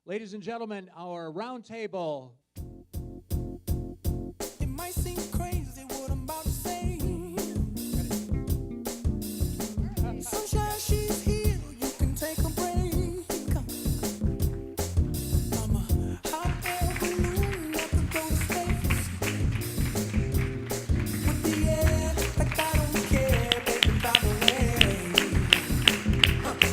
Ladies and gentlemen, our roundtable. It might seem crazy what I'm about to say. Sunshine, she's here, you can take a break. I'm a hot air balloon that could go to space. With the air, like I don't care, baby, about the rain.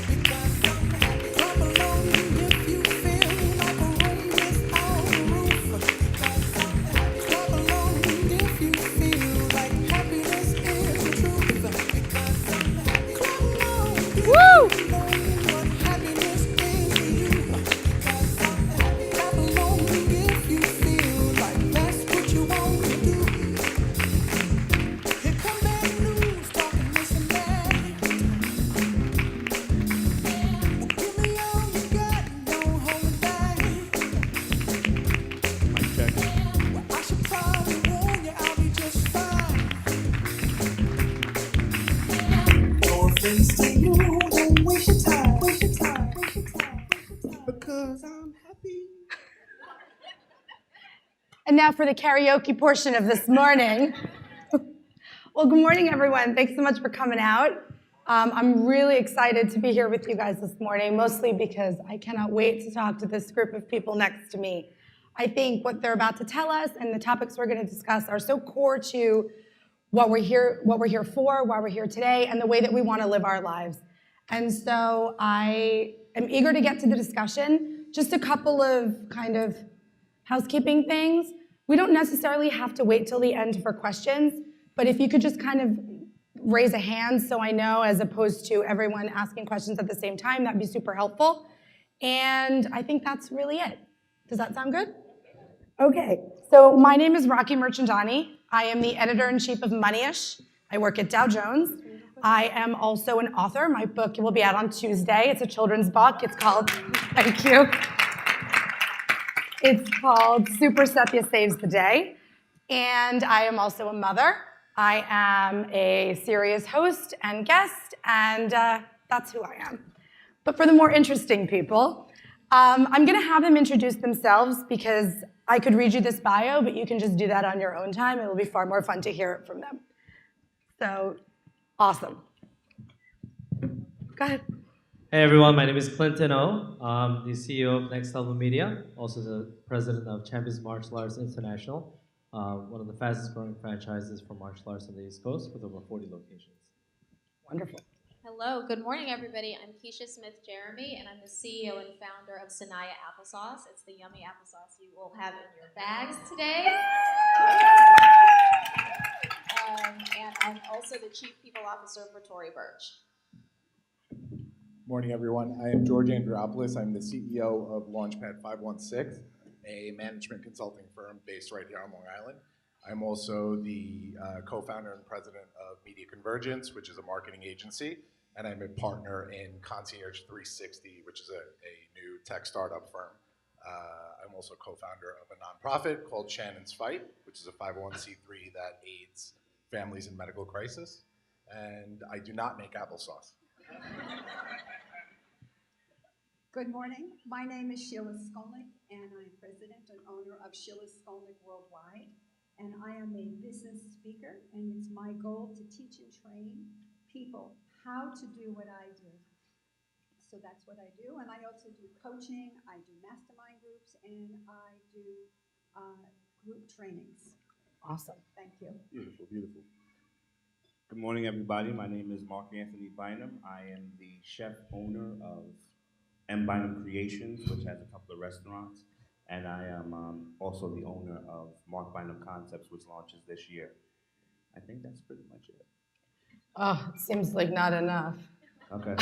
Because I'm happy. Clap along if you feel like a room without a roof. Because I'm happy. Clap along if you feel like happiness is the truth. Because I'm happy. Clap along if you know what happiness is to you. Because I'm happy. Clap along if you feel like that's what you want to do. Here come bad news, talking this and that. Well, give me all you got, don't hold it back. Well, I should probably warn you, I'll be just fine. No offense to you, don't waste your time, waste your time, waste your time, waste your time. Because I'm happy. And now for the karaoke portion of this morning. Well, good morning, everyone. Thanks so much for coming out. I'm really excited to be here with you guys this morning, mostly because I cannot wait to talk to this group of people next to me. I think what they're about to tell us and the topics we're going to discuss are so core to what we're here for, why we're here today, and the way that we want to live our lives. And so I am eager to get to the discussion. Just a couple of kind of housekeeping things. We don't necessarily have to wait till the end for questions, but if you could just kind of raise a hand so I know, as opposed to everyone asking questions at the same time, that'd be super helpful. And I think that's really it. Does that sound good? Okay, so my name is Rocky Merchandani. I am the editor-in-chief of Moneyish. I work at Dow Jones. I am also an author. My book will be out on Tuesday. It's a children's book. It's called, thank you. It's called Super Satya Saves the Day. And I am also a mother. I am a serious host and guest, and that's who I am. But for the more interesting people, I'm going to have them introduce themselves because I could read you this bio, but you can just do that on your own time. It will be far more fun to hear it from them. So, awesome. Go ahead. Hey everyone, my name is Clinton O. I'm the CEO of Next Level Media, also the president of Champions Martial Arts International, one of the fastest growing franchises for martial arts on the East Coast with over 40 locations. Wonderful. Hello, good morning everybody. I'm Keisha Smith-Jeremy and I'm the CEO and founder of Sanaya Applesauce. It's the yummy applesauce you will have in your bags today. And I'm also the Chief People Officer for Tory Burch. Morning, everyone. I am George Andriopoulos. I'm the CEO of Launchpad 516, a management consulting firm based right here on Long Island. I'm also the co-founder and president of Media Convergence, which is a marketing agency, and I'm a partner in Concierge 360, which is a new tech startup firm. I'm also co-founder of a nonprofit called Shannon's Fight, which is a 501c3 that aids families in medical crisis, and I do not make applesauce. Good morning. My name is Sheila Skolnick, and I'm president and owner of Sheila Skolnick Worldwide. And I am a business speaker, and it's my goal to teach and train people how to do what I do. So that's what I do. And I also do coaching, I do mastermind groups, and I do group trainings. Awesome. Thank you. Beautiful, beautiful. Good morning, everybody. My name is Mark Anthony Bynum. I am the chef owner of M. Bynum Creations, which has a couple of restaurants. And I am also the owner of Mark Bynum Concepts, which launches this year. I think that's pretty much it. Oh, it seems like not enough. Okay.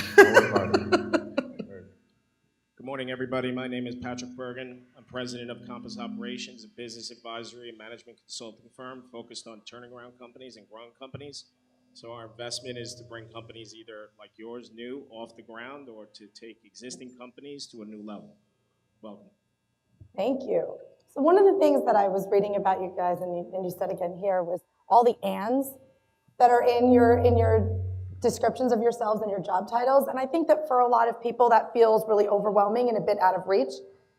Good morning, everybody. My name is Patrick Bergen. I'm president of Compass Operations, a business advisory and management consulting firm focused on turning around companies and growing companies. So our investment is to bring companies either like yours, new, off the ground, or to take existing companies to a new level. Welcome. Thank you. So one of the things that I was reading about you guys, and you said again here, was all the ands that are in your descriptions of yourselves and your job titles. And I think that for a lot of people that feels really overwhelming and a bit out of reach.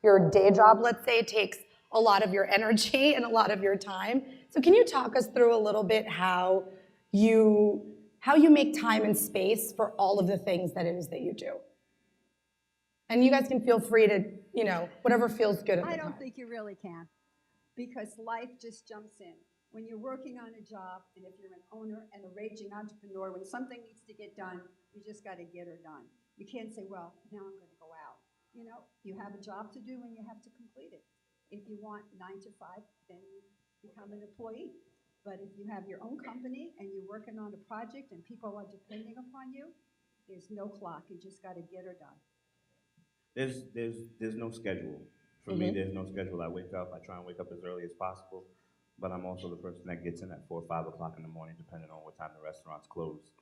your day job, let's say, takes a lot of your energy and a lot of your time. So can you talk us through a little bit how you make time and space for all of the things that it is that you do? And you guys can feel free to, whatever feels good at the I time. don't think you really can, because life just jumps in. When you're working on a job, and if you're an owner and a raging entrepreneur, when something needs to get done, you just got to get her done. You can't say, well, now I'm going to go out. You have a job to do and you have to complete it. If you want 9 to 5, then you become an employee. But if you have your own company and you're working on a project and people are depending upon you, there's no clock. You just got to get her done. There's no schedule. For me, there's no schedule. I wake up, I try and wake up as early as possible, but I'm also the person that gets in at 4 or 5 o'clock in the morning, depending on what time the restaurants close.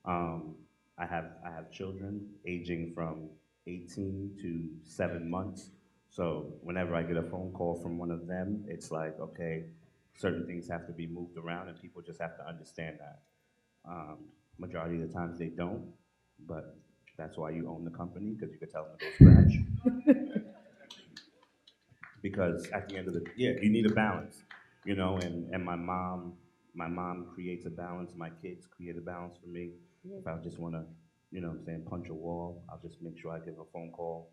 I have children aging from 18 to 7 months. So whenever I get a phone call from one of them, it's like, okay, certain things have to be moved around and people just have to understand that. Majority of the times they don't, but that's why you own the company, because you can tell them to go scratch. Because at the end of you need a balance, and my mom creates a balance, my kids create a balance for me. If I just want to, punch a wall, I'll just make sure I give a phone call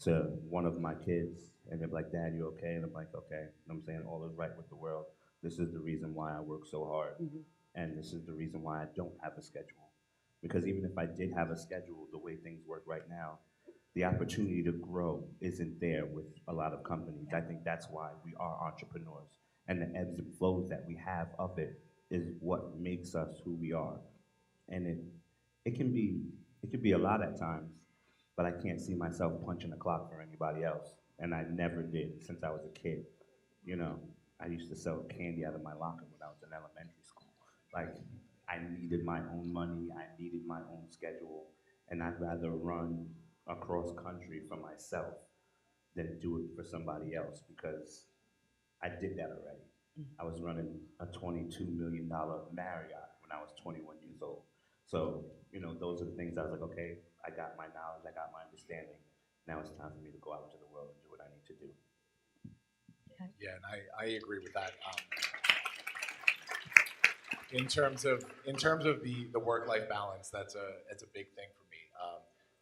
to one of my kids, and they're like, Dad, you okay? And I'm like, okay. All is right with the world. This is the reason why I work so hard, and this is the reason why I don't have a schedule. Because even if I did have a schedule, the way things work right now, the opportunity to grow isn't there with a lot of companies. I think that's why we are entrepreneurs. And the ebbs and flows that we have of it is what makes us who we are. And it can be a lot at times, but I can't see myself punching a clock for anybody else. And I never did since I was a kid. I used to sell candy out of my locker when I was in elementary school. Like, I needed my own money, I needed my own schedule, and I'd rather run across country for myself than do it for somebody else, because I did that already. I was running a $22 million Marriott when I was 21 years old. So, those are the things I was like, okay, I got my knowledge, I got my understanding. Now it's time for me to go out into the world and do what I need to do. Yeah, and I agree with that. In terms of the work-life balance, it's a big thing for me.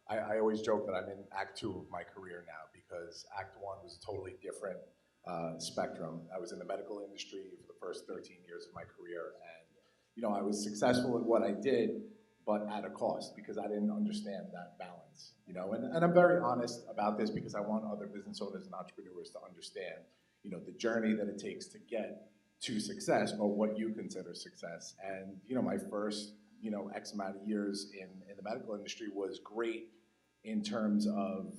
I always joke that I'm in Act 2 of my career now, because Act 1 was a totally different spectrum. I was in the medical industry for the first 13 years of my career, and I was successful at what I did, but at a cost, because I didn't understand that balance. And I'm very honest about this, because I want other business owners and entrepreneurs to understand, the journey that it takes to get to success, or what you consider success. And my first X amount of years in the medical industry was great in terms of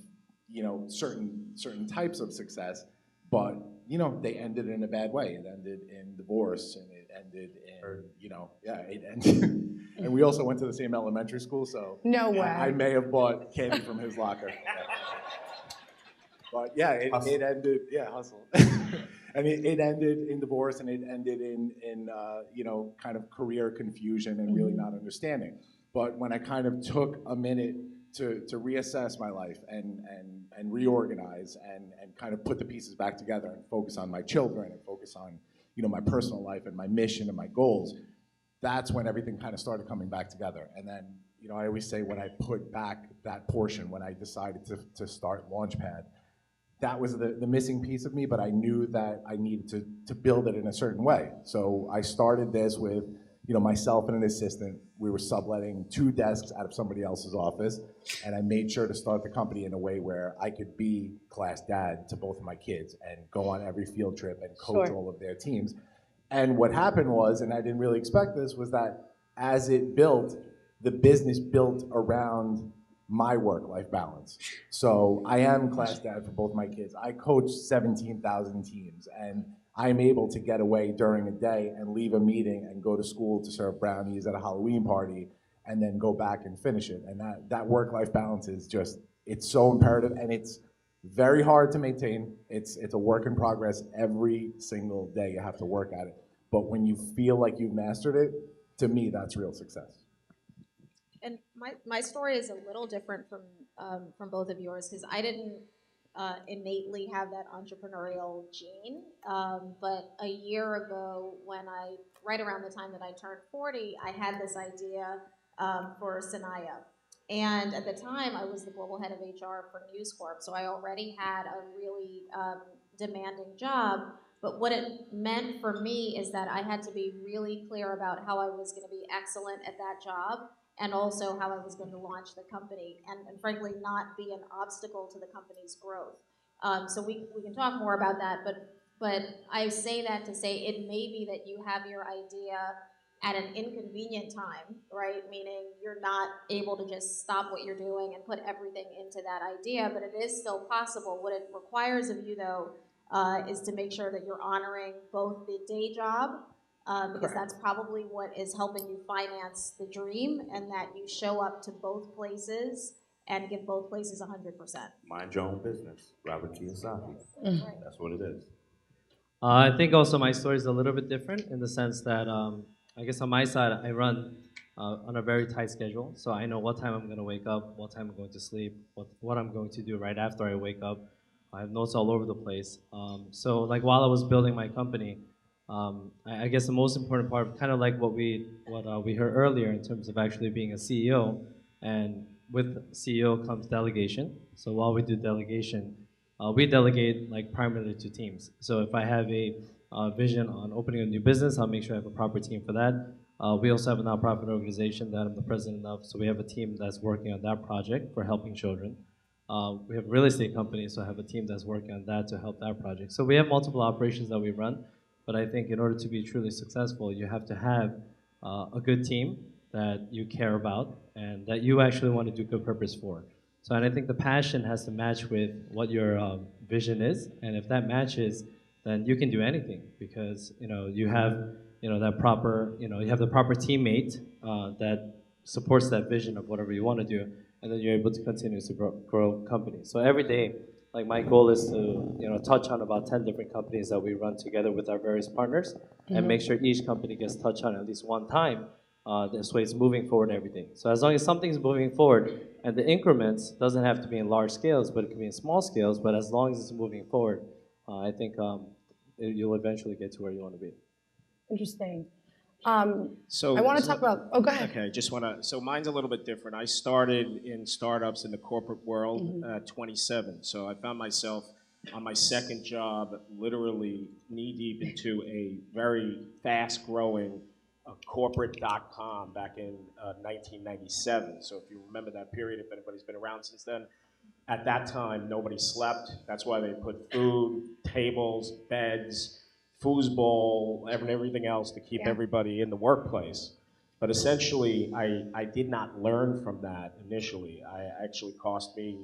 certain types of success, but they ended in a bad way. It ended in divorce, and it ended in it ended. And we also went to the same elementary school, so No way. I may have bought candy from his locker. But yeah, it ended. Yeah, hustle. And it ended in divorce, and it ended in kind of career confusion and really not understanding. But when I kind of took a minute to reassess my life and reorganize and kind of put the pieces back together and focus on my children and focus on my personal life and my mission and my goals, that's when everything kind of started coming back together. And then I always say, when I put back that portion, when I decided to start Launchpad, that was the missing piece of me, but I knew that I needed to build it in a certain way. So I started this with myself and an assistant. We were subletting 2 desks out of somebody else's office, and I made sure to start the company in a way where I could be class dad to both of my kids and go on every field trip and coach all of their teams. And what happened was, and I didn't really expect this, was that as it built, the business built around my work-life balance. So I am class dad for both my kids. I coach 17,000 teams, and I'm able to get away during a day and leave a meeting and go to school to serve brownies at a Halloween party, and then go back and finish it. And that work-life balance is just, it's so imperative, and it's very hard to maintain. It's a work in progress. Every single day you have to work at it. But when you feel like you've mastered it, to me, that's real success. And my story is a little different from both of yours, because I didn't innately have that entrepreneurial gene. But a year ago, right around the time that I turned 40, I had this idea for Sanaya. And at the time, I was the global head of HR for News Corp, so I already had a really demanding job. But what it meant for me is that I had to be really clear about how I was going to be excellent at that job, and also how I was going to launch the company, and frankly, not be an obstacle to the company's growth. So we can talk more about that, but I say that to say it may be that you have your idea at an inconvenient time, right? Meaning you're not able to just stop what you're doing and put everything into that idea, but it is still possible. What it requires of you, though, is to make sure that you're honoring both the day job, because that's probably what is helping you finance the dream, and that you show up to both places and give both places 100%. Mind your own business, Robert Kiyosaki. That's what it is. I think also my story is a little bit different in the sense that I guess on my side, I run on a very tight schedule. So I know what time I'm going to wake up, what time I'm going to sleep, what I'm going to do right after I wake up. I have notes all over the place. So like while I was building my company, I guess the most important part, kind of like what we heard earlier in terms of actually being a CEO, and with CEO comes delegation. So while we do delegation, we delegate like primarily to teams. So if I have a vision on opening a new business, I'll make sure I have a proper team for that. We also have a nonprofit organization that I'm the president of, so we have a team that's working on that project for helping children. We have a real estate company, so I have a team that's working on that to help that project. So we have multiple operations that we run, but I think in order to be truly successful, you have to have a good team that you care about and that you actually want to do good purpose for. So, and I think the passion has to match with what your vision is, and if that matches, then you can do anything, because you have that proper you have the proper teammate that supports that vision of whatever you want to do, and then you're able to continue to grow companies. So every day, like my goal is to touch on about 10 different companies that we run together with our various partners, and make sure each company gets touched on at least one time. This way it's moving forward and everything. So as long as something's moving forward, and the increments doesn't have to be in large scales, but it can be in small scales, but as long as it's moving forward, I think you'll eventually get to where you want to be. Interesting. So I want to talk about, go ahead. Okay, so mine's a little bit different. I started in startups in the corporate world at 27. So I found myself on my second job, literally knee-deep into a very fast-growing corporate.com back in 1997. So if you remember that period, if anybody's been around since then, at that time, nobody slept. That's why they put food, tables, beds, foosball, everything else to keep everybody in the workplace. But essentially, I did not learn from that initially. I actually cost me,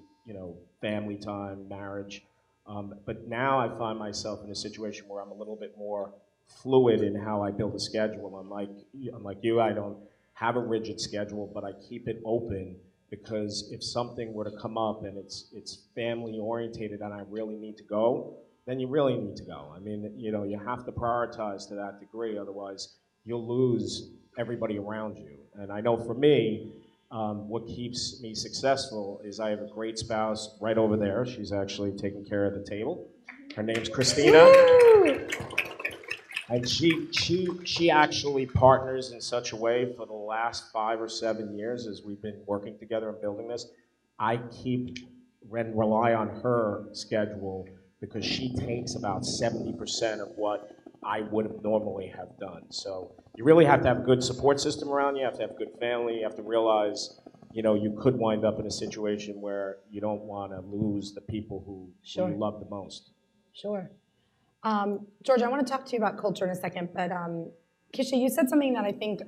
family time, marriage. But now I find myself in a situation where I'm a little bit more fluid in how I build a schedule. Unlike you, I don't have a rigid schedule, but I keep it open, because if something were to come up and it's family orientated and I really need to go, then you really need to go. I mean, you have to prioritize to that degree, otherwise you'll lose everybody around you. And I know for me, what keeps me successful is I have a great spouse right over there. She's actually taking care of the table. Her name's Christina. And she actually partners in such a way for the last 5 or 7 years as we've been working together and building this. I rely on her schedule, because she takes about 70% of what I would have normally have done. So you really have to have a good support system around you. You have to have a good family. You have to realize, you could wind up in a situation where you don't want to lose the people who you love the most. Sure. George, I want to talk to you about culture in a second, but Kisha, you said something that I think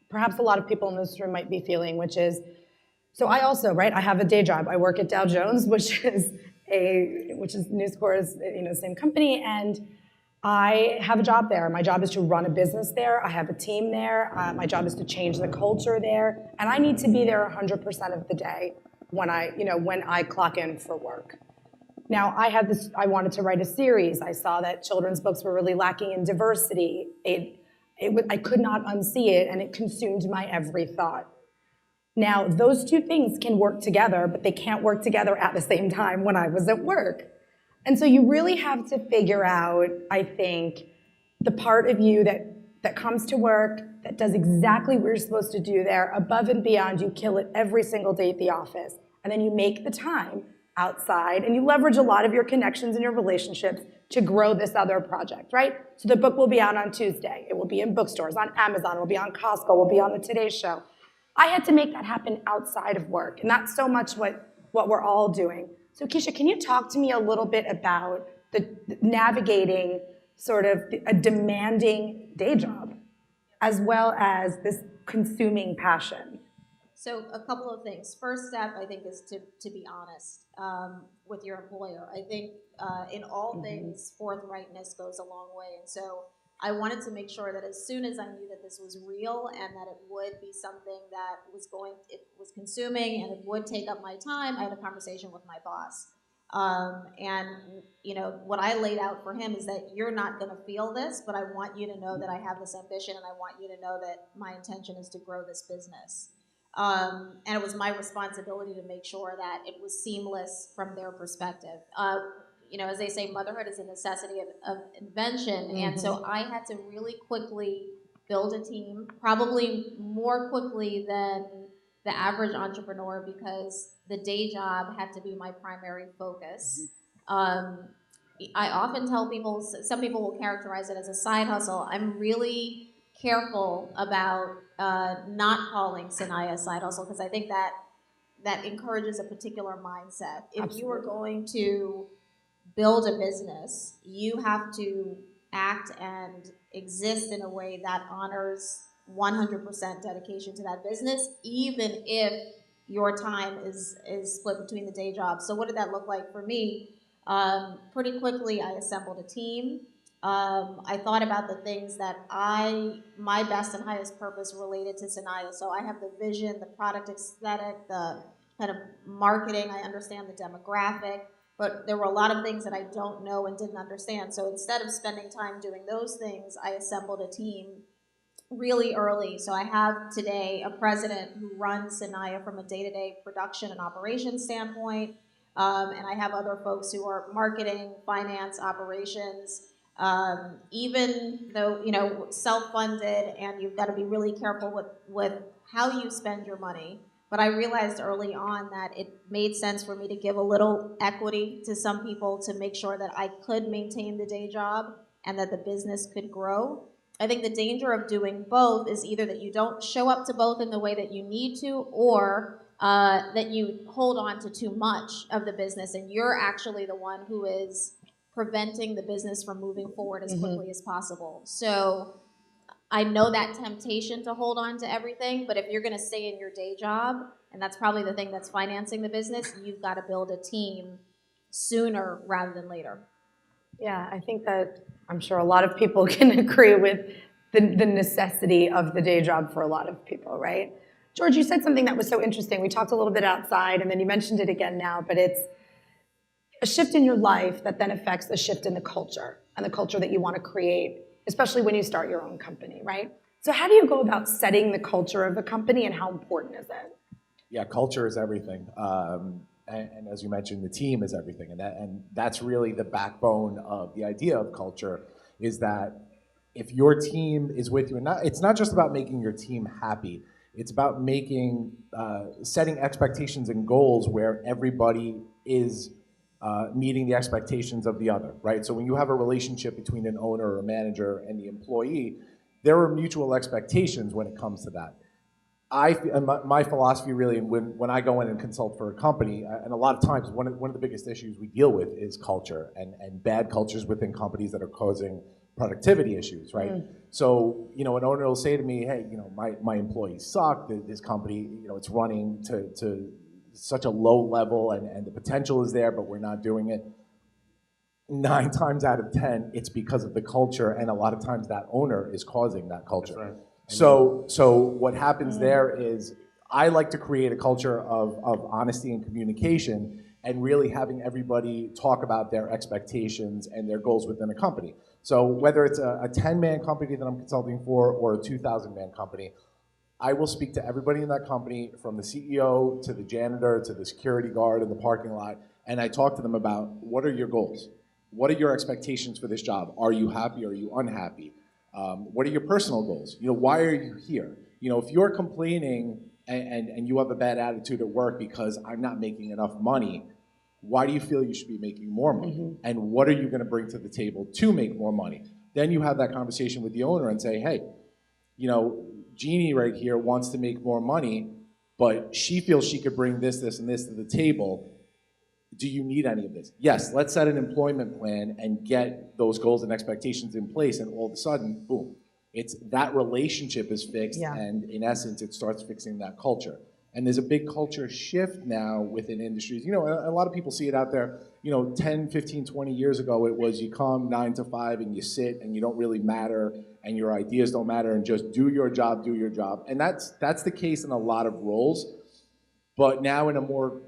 perhaps a lot of people in this room might be feeling, which is, so I also, I have a day job. I work at Dow Jones, which is News Corp's, same company, and I have a job there. My job is to run a business there. I have a team there. My job is to change the culture there, and I need to be there 100% of the day when I clock in for work. Now, I wanted to write a series. I saw that children's books were really lacking in diversity. I could not unsee it, and it consumed my every thought. Now, those two things can work together, but they can't work together at the same time when I was at work. And so you really have to figure out, I think, the part of you that comes to work, that does exactly what you're supposed to do there, above and beyond. You kill it every single day at the office. And then you make the time outside, and you leverage a lot of your connections and your relationships to grow this other project, right? So the book will be out on Tuesday. It will be in bookstores, on Amazon, it will be on Costco, it will be on the Today Show. I had to make that happen outside of work, and that's so much what we're all doing. So Keisha, can you talk to me a little bit about the navigating sort of a demanding day job, as well as this consuming passion? So a couple of things. First step, I think, is to be honest with your employer. I think in all things, forthrightness goes a long way. And so I wanted to make sure that as soon as I knew that this was real and that it would be something that it was consuming and it would take up my time, I had a conversation with my boss. And you know, what I laid out for him is that you're not going to feel this, but I want you to know that I have this ambition, and I want you to know that my intention is to grow this business. And it was my responsibility to make sure that it was seamless from their perspective. You know, as they say, motherhood is a necessity of invention. And so I had to really quickly build a team, probably more quickly than the average entrepreneur, because the day job had to be my primary focus. I often tell people, some people will characterize it as a side hustle. I'm really careful about not calling Sanaya a side hustle, because I think that encourages a particular mindset. If you are going to build a business, you have to act and exist in a way that honors 100% dedication to that business, even if your time is split between the day job. So what did that look like for me? Pretty quickly, I assembled a team. I thought about the things that my best and highest purpose related to Sanaya. So I have the vision, the product aesthetic, the kind of marketing, I understand the demographic, but there were a lot of things that I don't know and didn't understand. So instead of spending time doing those things, I assembled a team really early. So I have today a president who runs Sanaya from a day-to-day production and operations standpoint, and I have other folks who are marketing, finance, operations. Even though, you know, self-funded, and you've got to be really careful with how you spend your money. But I realized early on that it made sense for me to give a little equity to some people to make sure that I could maintain the day job and that the business could grow. I think the danger of doing both is either that you don't show up to both in the way that you need to, or that you hold on to too much of the business and you're actually the one who is preventing the business from moving forward as quickly as possible. So I know that temptation to hold on to everything, but if you're going to stay in your day job, and that's probably the thing that's financing the business, you've got to build a team sooner rather than later. Yeah, I think that I'm sure a lot of people can agree with the necessity of the day job for a lot of people, right? George, you said something that was so interesting. We talked a little bit outside, and then you mentioned it again now, but it's a shift in your life that then affects a shift in the culture, and the culture that you want to create, especially when you start your own company, right? So how do you go about setting the culture of a company, and how important is it? Yeah, culture is everything. And as you mentioned, the team is everything. And that's really the backbone of the idea of culture, is that if your team is with you, it's not just about making your team happy. It's about setting expectations and goals where everybody is meeting the expectations of the other, right? So when you have a relationship between an owner or a manager and the employee, there are mutual expectations when it comes to that. My philosophy really, when I go in and consult for a company, and a lot of times one of the biggest issues we deal with is culture and bad cultures within companies that are causing productivity issues, right? So, you know, an owner will say to me, hey, you know, my employees suck, this company, you know, it's running to such a low level and the potential is there, but we're not doing it. 9 times out of 10, it's because of the culture, and a lot of times that owner is causing that culture. Right. So what happens there is I like to create a culture of honesty and communication, and really having everybody talk about their expectations and their goals within a company. So whether it's a 10-man company that I'm consulting for or a 2,000-man company, I will speak to everybody in that company, from the CEO to the janitor to the security guard in the parking lot, and I talk to them about, what are your goals? What are your expectations for this job? Are you happy? Are you unhappy? What are your personal goals? Why are you here? If you're complaining and you have a bad attitude at work because I'm not making enough money, why do you feel you should be making more money? And what are you going to bring to the table to make more money? Then you have that conversation with the owner and say, hey, Jeannie right here wants to make more money, but she feels she could bring this, this, and this to the table. Do you need any of this? Yes, let's set an employment plan and get those goals and expectations in place, and all of a sudden, boom, it's that relationship is fixed, and in essence, it starts fixing that culture. And there's a big culture shift now within industries. A lot of people see it out there, 10, 15, 20 years ago, it was you come 9 to 5 and you sit and you don't really matter and your ideas don't matter and just do your job. And that's the case in a lot of roles, but now in a more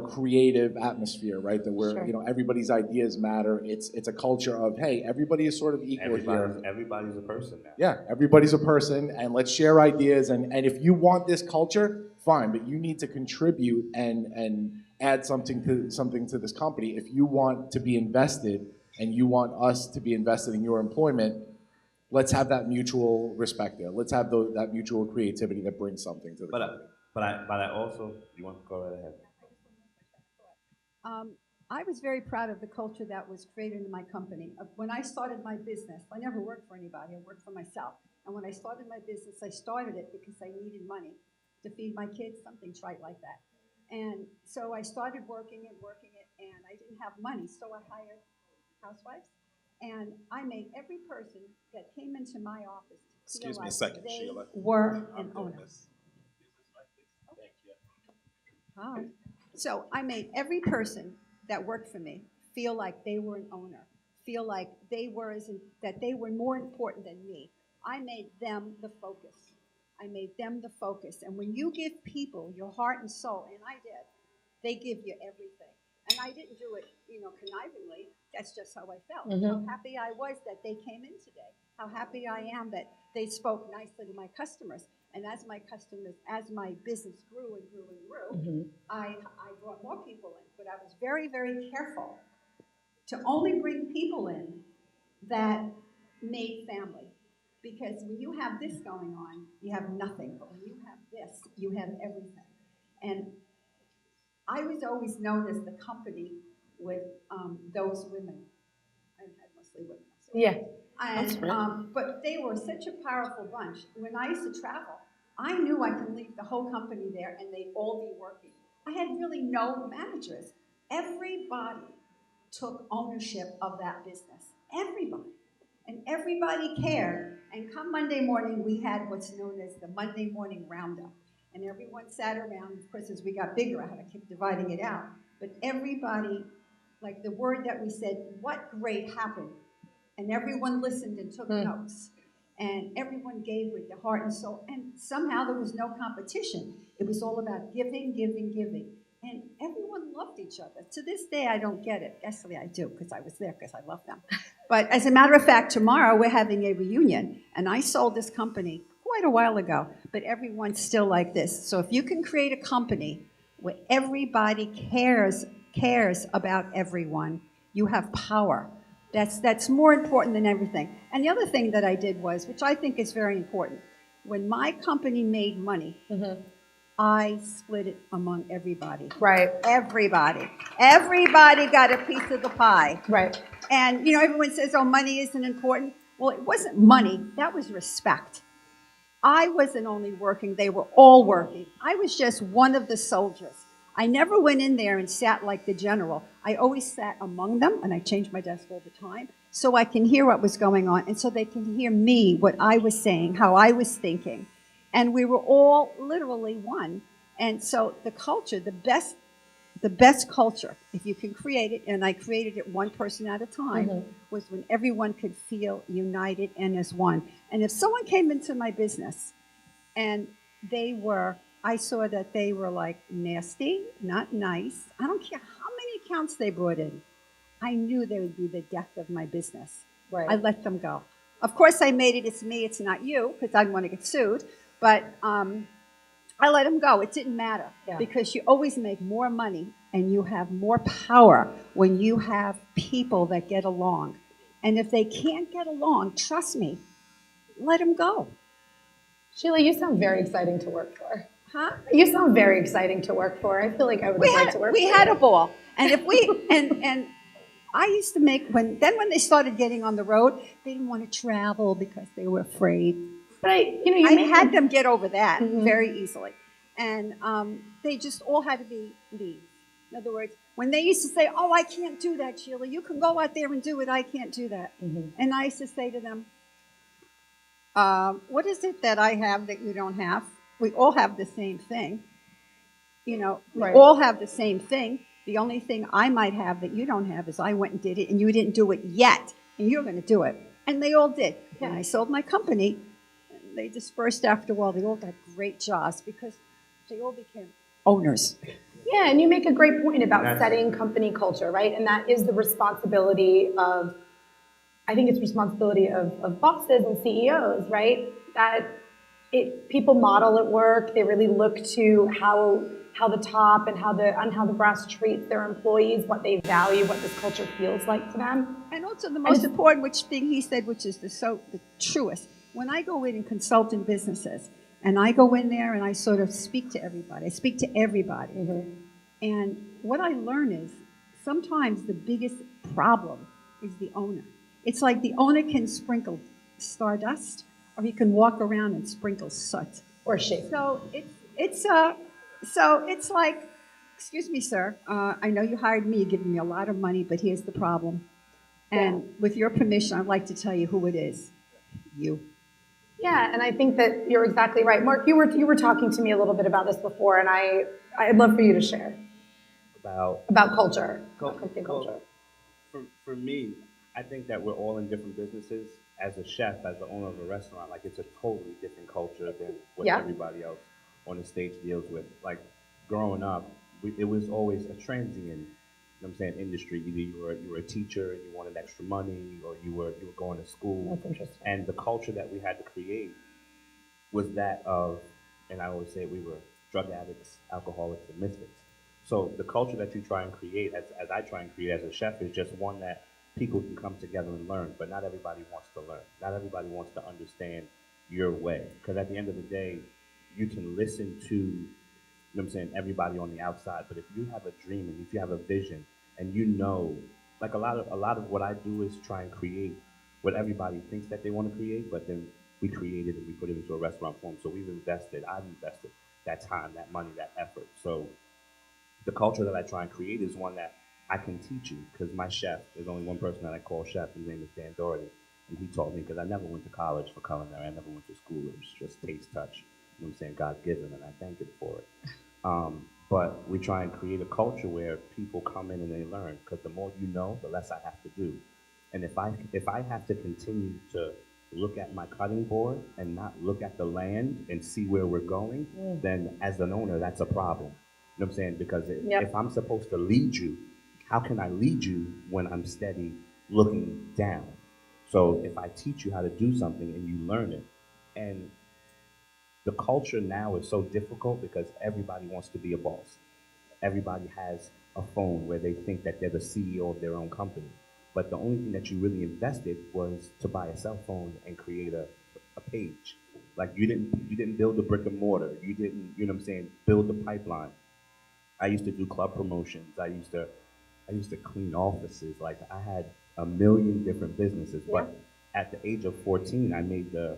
creative atmosphere, right? That where everybody's ideas matter. It's a culture of, hey, everybody is sort of equal here. Everybody's a person now. Yeah, everybody's a person, and let's share ideas. And if you want this culture, fine, but you need to contribute and add something to this company. If you want to be invested and you want us to be invested in your employment, let's have that mutual respect there. Let's have that mutual creativity that brings something to the company. But I also, you want to go right ahead. I was very proud of the culture that was created in my company. When I started my business, I never worked for anybody, I worked for myself. And when I started my business, I started it because I needed money to feed my kids, something trite like that. And so I started working it, and I didn't have money, so I hired housewives. And I made every person that came into my office to feel like they were an owner. Hi. So I made every person that worked for me feel like they were an owner, feel like they were that they were more important than me. I made them the focus. And when you give people your heart and soul, and I did, they give you everything. And I didn't do it, connivingly. That's just how I felt. How happy I was that they came in today. How happy I am that they spoke nicely to my customers. And as my business grew and grew, I brought more people in. But I was very, very careful to only bring people in that made family. Because when you have this going on, you have nothing. But when you have this, you have everything. And I was always known as the company with those women. I've had mostly women. So. Yeah. And, but they were such a powerful bunch. When I used to travel, I knew I could leave the whole company there and they'd all be working. I had really no managers. Everybody took ownership of that business. Everybody. And everybody cared. And come Monday morning, we had what's known as the Monday morning roundup. And everyone sat around. Of course, as we got bigger, I had to keep dividing it out. But everybody, like the word that we said, what great happened? And everyone listened and took notes. And everyone gave with their heart and soul. And somehow there was no competition. It was all about giving, giving, giving. And everyone loved each other. To this day, I don't get it. Actually, I do, because I was there, because I love them. But as a matter of fact, tomorrow we're having a reunion. And I sold this company quite a while ago. But everyone's still like this. So if you can create a company where everybody cares about everyone, you have power. That's more important than everything. And the other thing that I did was, which I think is very important, when my company made money, I split it among everybody. Right. Everybody. Everybody got a piece of the pie. Right. And, everyone says, oh, money isn't important. Well, it wasn't money. That was respect. I wasn't only working. They were all working. I was just one of the soldiers. I never went in there and sat like the general. I always sat among them, and I changed my desk all the time, so I can hear what was going on, and so they can hear me, what I was saying, how I was thinking. And we were all literally one. And so the culture, the best culture, if you can create it, and I created it one person at a time, was when everyone could feel united and as one. And if someone came into my business and I saw that they were like nasty, not nice. I don't care how many accounts they brought in. I knew they would be the death of my business. Right. I let them go. Of course, I made it, it's me, it's not you, because I didn't want to get sued. But I let him go. It didn't matter Yeah. because you always make more money and you have more power when you have people that get along. And if they can't get along, trust me, let them go. Sheila, you sound very exciting to work for. Huh? You sound very exciting to work for. I feel like I would have liked to work for you. We had a ball. And if we and I used to make when they started getting on the road, they didn't want to travel because they were afraid. But I had them get over that very easily. And they just all had to be leads. In other words, when they used to say, "Oh, I can't do that, Sheila. You can go out there and do it. I can't do that." And I used to say to them, what is it that I have that you don't have? We all have the same thing. You know, we all have the same thing. The only thing I might have that you don't have is I went and did it, and you didn't do it yet, and you're going to do it. And they all did. Yeah. And I sold my company. And they dispersed after a while. They all got great jobs because they all became owners. Yeah, and you make a great point about setting company culture, right? And that is the responsibility of, I think it's responsibility of bosses and CEOs, right? That people model at work. They really look to how the top and how the brass treats their employees, what they value, what this culture feels like to them. And also the most important thing he said, which is the truest. When I go in and consult in businesses, and I go in there and I sort of speak to everybody. I speak to everybody. And what I learn is sometimes the biggest problem is the owner. It's like the owner can sprinkle stardust, or he can walk around and sprinkle soot or shit. So it's like, excuse me, sir. I know you hired me, you're giving me a lot of money, but here's the problem. And with your permission, I'd like to tell you who it is. You. Yeah, and I think that you're exactly right. Mark, you were talking to me a little bit about this before, and I'd love for you to share about culture, about company culture. For me, I think that we're all in different businesses. As a chef, as the owner of a restaurant, like it's a totally different culture than what everybody else on the stage deals with. Like growing up, it was always a transient, you know what I'm saying, industry. Either you were a teacher and you wanted extra money, or you were going to school. That's interesting. And the culture that we had to create was that of, and I always say we were drug addicts, alcoholics, and misfits. So the culture that you try and create, as I try and create as a chef, is just one that people can come together and learn, but not everybody wants to learn. Not everybody wants to understand your way. Because at the end of the day, you can listen to, you know what I'm saying, everybody on the outside, but if you have a dream and if you have a vision and you know, like a lot of what I do is try and create what everybody thinks that they want to create, but then we create it and we put it into a restaurant form. So I've invested that time, that money, that effort. So the culture that I try and create is one that I can teach you, because my chef, there's only one person that I call chef, his name is Dan Doherty, and he taught me, because I never went to college for culinary, I never went to school, it was just taste, touch, you know what I'm saying, God-given, and I thank him for it. But we try and create a culture where people come in and they learn, because the more you know, the less I have to do. And if I have to continue to look at my cutting board and not look at the land and see where we're going, then as an owner, that's a problem. You know what I'm saying? Because if I'm supposed to lead you, how can I lead you when I'm steady looking down? So if I teach you how to do something and you learn it, and the culture now is so difficult because everybody wants to be a boss. Everybody has a phone where they think that they're the CEO of their own company. But the only thing that you really invested was to buy a cell phone and create a page. Like you didn't build the brick and mortar. You didn't, you know what I'm saying, build the pipeline. I used to do club promotions. I used to clean offices. Like I had a million different businesses. But at the age of 14, I made the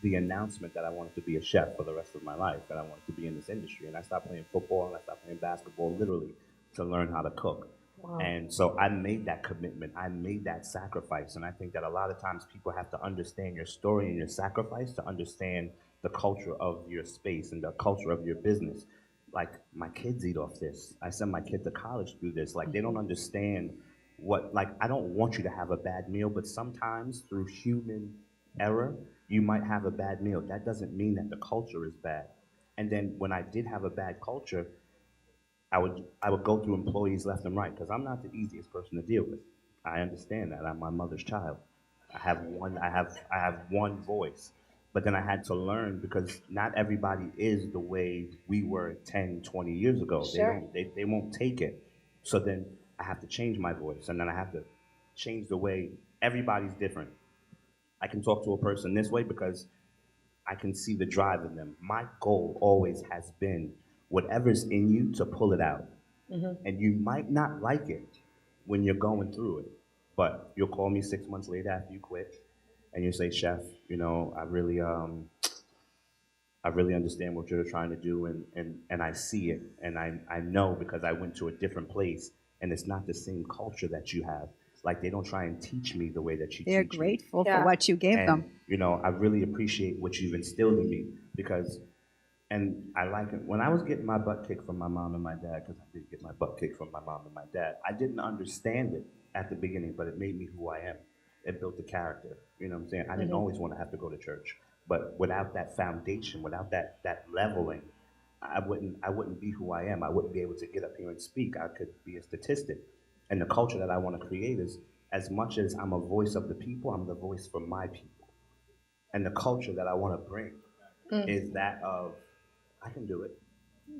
announcement that I wanted to be a chef for the rest of my life, and I wanted to be in this industry. And I stopped playing football and I stopped playing basketball literally to learn how to cook. Wow. And so I made that commitment. I made that sacrifice. And I think that a lot of times people have to understand your story and your sacrifice to understand the culture of your space and the culture of your business. Like, my kids eat off this. I send my kid to college through this. Like, they don't understand what, like, I don't want you to have a bad meal, but sometimes through human error, you might have a bad meal. That doesn't mean that the culture is bad. And then when I did have a bad culture, I would go through employees left and right, because I'm not the easiest person to deal with. I understand that. I'm my mother's child. I have one voice. But then I had to learn because not everybody is the way we were 10, 20 years ago. Sure. They won't take it. So then I have to change my voice, and then I have to change the way everybody's different. I can talk to a person this way because I can see the drive in them. My goal always has been whatever's in you to pull it out. And you might not like it when you're going through it, but you'll call me 6 months later after you quit, and you say, Chef, you know, I really understand what you're trying to do, and I see it, and I know because I went to a different place, and it's not the same culture that you have. Like, they don't try and teach me the way that you They're teach me. grateful Yeah. for what you gave And, them. you know, I really appreciate what you've instilled in me because, and I like it. When I was getting my butt kicked from my mom and my dad, because I did get my butt kicked from my mom and my dad, I didn't understand it at the beginning, but it made me who I am. It built the character. You know what I'm saying? I didn't always want to have to go to church, but without that foundation, without that leveling, I wouldn't be who I am. I wouldn't be able to get up here and speak. I could be a statistic. And the culture that I want to create is, as much as I'm a voice of the people, I'm the voice for my people. And the culture that I want to bring is that of, I can do it.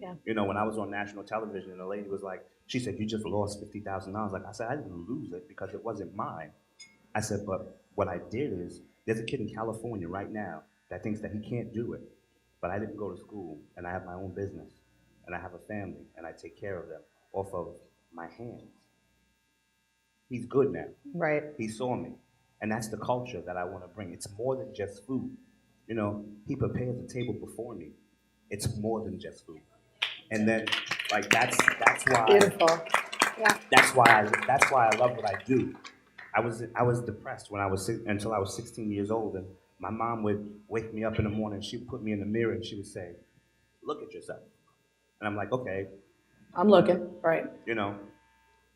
Yeah. You know, when I was on national television and the lady was like, she said, you just lost $50,000. Like I said, I didn't lose it because it wasn't mine. I said, but what I did is, there's a kid in California right now that thinks that he can't do it. But I didn't go to school, and I have my own business, and I have a family, and I take care of them off of my hands. He's good now. Right. He saw me. And that's the culture that I want to bring. It's more than just food. You know, he prepares the table before me. It's more than just food. And then, like, that's why. Beautiful. Yeah. That's why I love what I do. I was depressed when until I was 16 years old, and my mom would wake me up in the morning. She would put me in the mirror and she would say, "Look at yourself." And I'm like, okay. I'm looking. Right. You know,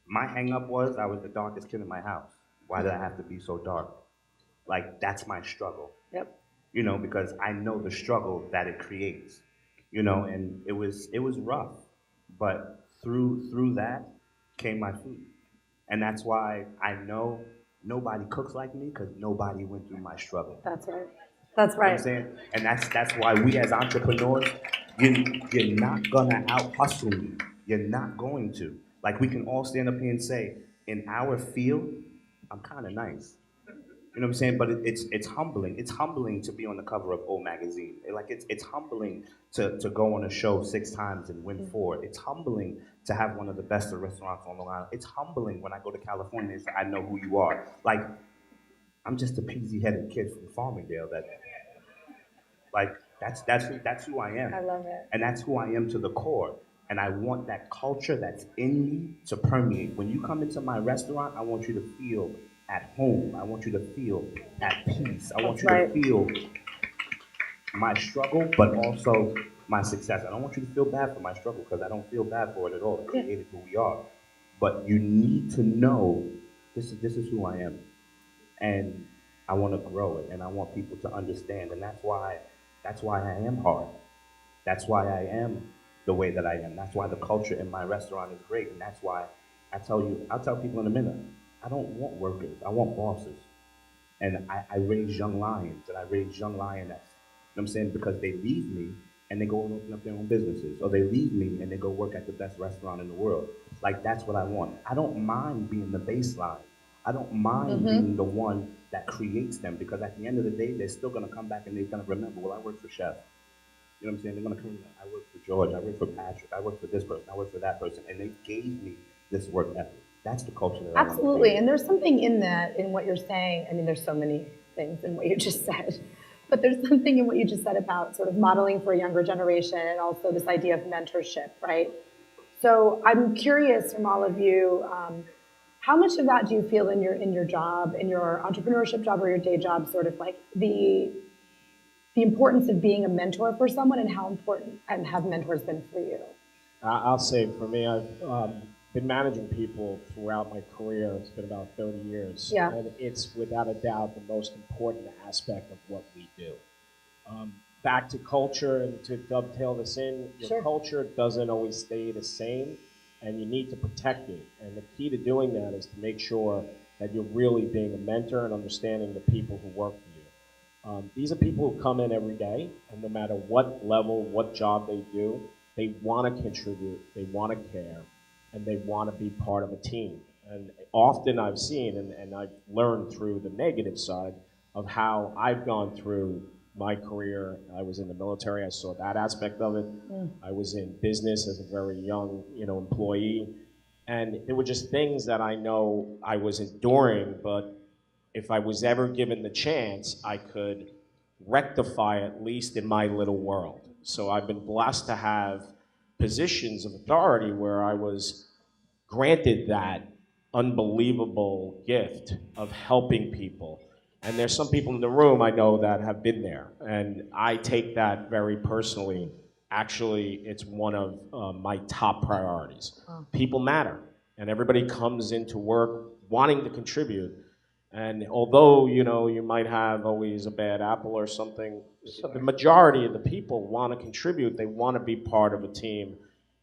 my hang up was I was the darkest kid in my house. Why did I have to be so dark? Like, that's my struggle. Yep. You know, because I know the struggle that it creates. You know, and it was rough, but through that came my food. And that's why I know nobody cooks like me, because nobody went through my struggle. That's right. That's You know what right. I'm saying? And that's why we as entrepreneurs, you're not gonna out hustle me. You're not going to. Like, we can all stand up here and say, in our field, I'm kind of nice. You know what I'm saying? But it's humbling. It's humbling to be on the cover of O magazine. It's humbling to go on a show 6 times and win 4. It's humbling to have one of the best restaurants on Long Island. It's humbling when I go to California and say, I know who you are. Like, I'm just a peasy-headed kid from Farmingdale that's who I am. I love it. And that's who I am to the core. And I want that culture that's in me to permeate. When you come into my restaurant, I want you to feel at home. I want you to feel at peace. I want you to feel my struggle, but also my success. I don't want you to feel bad for my struggle, because I don't feel bad for it at all. It created who we are. But you need to know this is who I am. And I want to grow it, and I want people to understand. And that's why I am hard. That's why I am the way that I am. That's why the culture in my restaurant is great. And that's why I'll tell people in a minute, I don't want workers, I want bosses. And I raise young lions, and I raise young lionesses. You know what I'm saying? Because they leave me and they go and open up their own businesses. Or they leave me and they go work at the best restaurant in the world. Like, that's what I want. I don't mind being the baseline. I don't mind being the one that creates them, because at the end of the day, they're still gonna come back and they're gonna remember, well, I work for Chef. You know what I'm saying? They're gonna come, I work for George, I work for Patrick, I work for this person, I work for that person, and they gave me this work ethic. That's the culture that I want to Absolutely. create. And there's something in that, in what you're saying. I mean, there's so many things in what you just said, but there's something in what you just said about sort of modeling for a younger generation, and also this idea of mentorship, right? So I'm curious from all of you, how much of that do you feel in your job, in your entrepreneurship job or your day job, sort of like the importance of being a mentor for someone, and how important and have mentors been for you? I'll say for me, I've been managing people throughout my career. It's been about 30 years. Yeah. And it's without a doubt the most important aspect of what we do. Back to culture, and to dovetail this in, your culture doesn't always stay the same, and you need to protect it. And the key to doing that is to make sure that you're really being a mentor and understanding the people who work for you. These are people who come in every day, and no matter what level, what job they do, they want to contribute, they want to care, and they want to be part of a team. And often I've seen, and I've learned through the negative side of how I've gone through my career. I was in the military, I saw that aspect of it. I was in business as a very young, employee. And there were just things that I know I was enduring, but if I was ever given the chance, I could rectify at least in my little world. So I've been blessed to have positions of authority where I was granted that unbelievable gift of helping people. And there's some people in the room I know that have been there, and I take that very personally. Actually, it's one of my top priorities. People matter, and everybody comes into work wanting to contribute. And although, you might have always a bad apple or something, the majority of the people want to contribute, they want to be part of a team.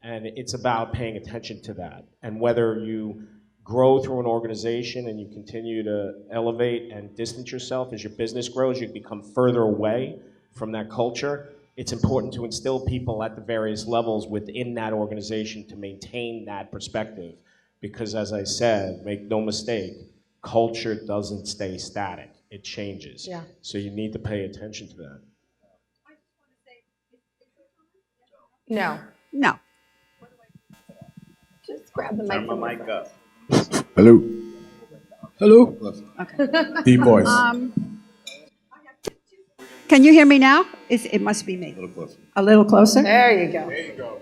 And it's about paying attention to that. And whether you grow through an organization and you continue to elevate and distance yourself as your business grows, you become further away from that culture. It's important to instill people at the various levels within that organization to maintain that perspective. Because as I said, make no mistake, culture doesn't stay static. It changes. Yeah. So you need to pay attention to that. No. No. Just grab the mic. Turn from my the mic front. up. Hello. Hello. Okay. Deep voice. Can you hear me now? It must be me. A little closer. A little closer? There you go. There you go.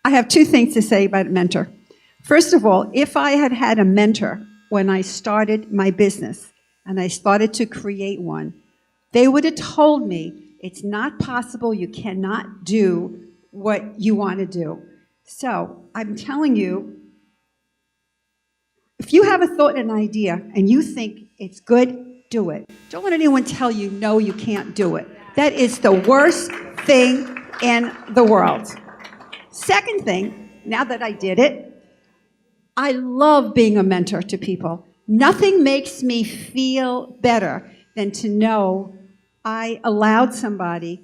I have two things to say about mentor. First of all, if I had had a mentor when I started my business and I started to create one, they would have told me it's not possible, you cannot do what you want to do. So I'm telling you, if you have a thought and an idea and you think it's good, do it. Don't let anyone tell you, no, you can't do it. That is the worst thing in the world. Second thing, now that I did it, I love being a mentor to people. Nothing makes me feel better than to know I allowed somebody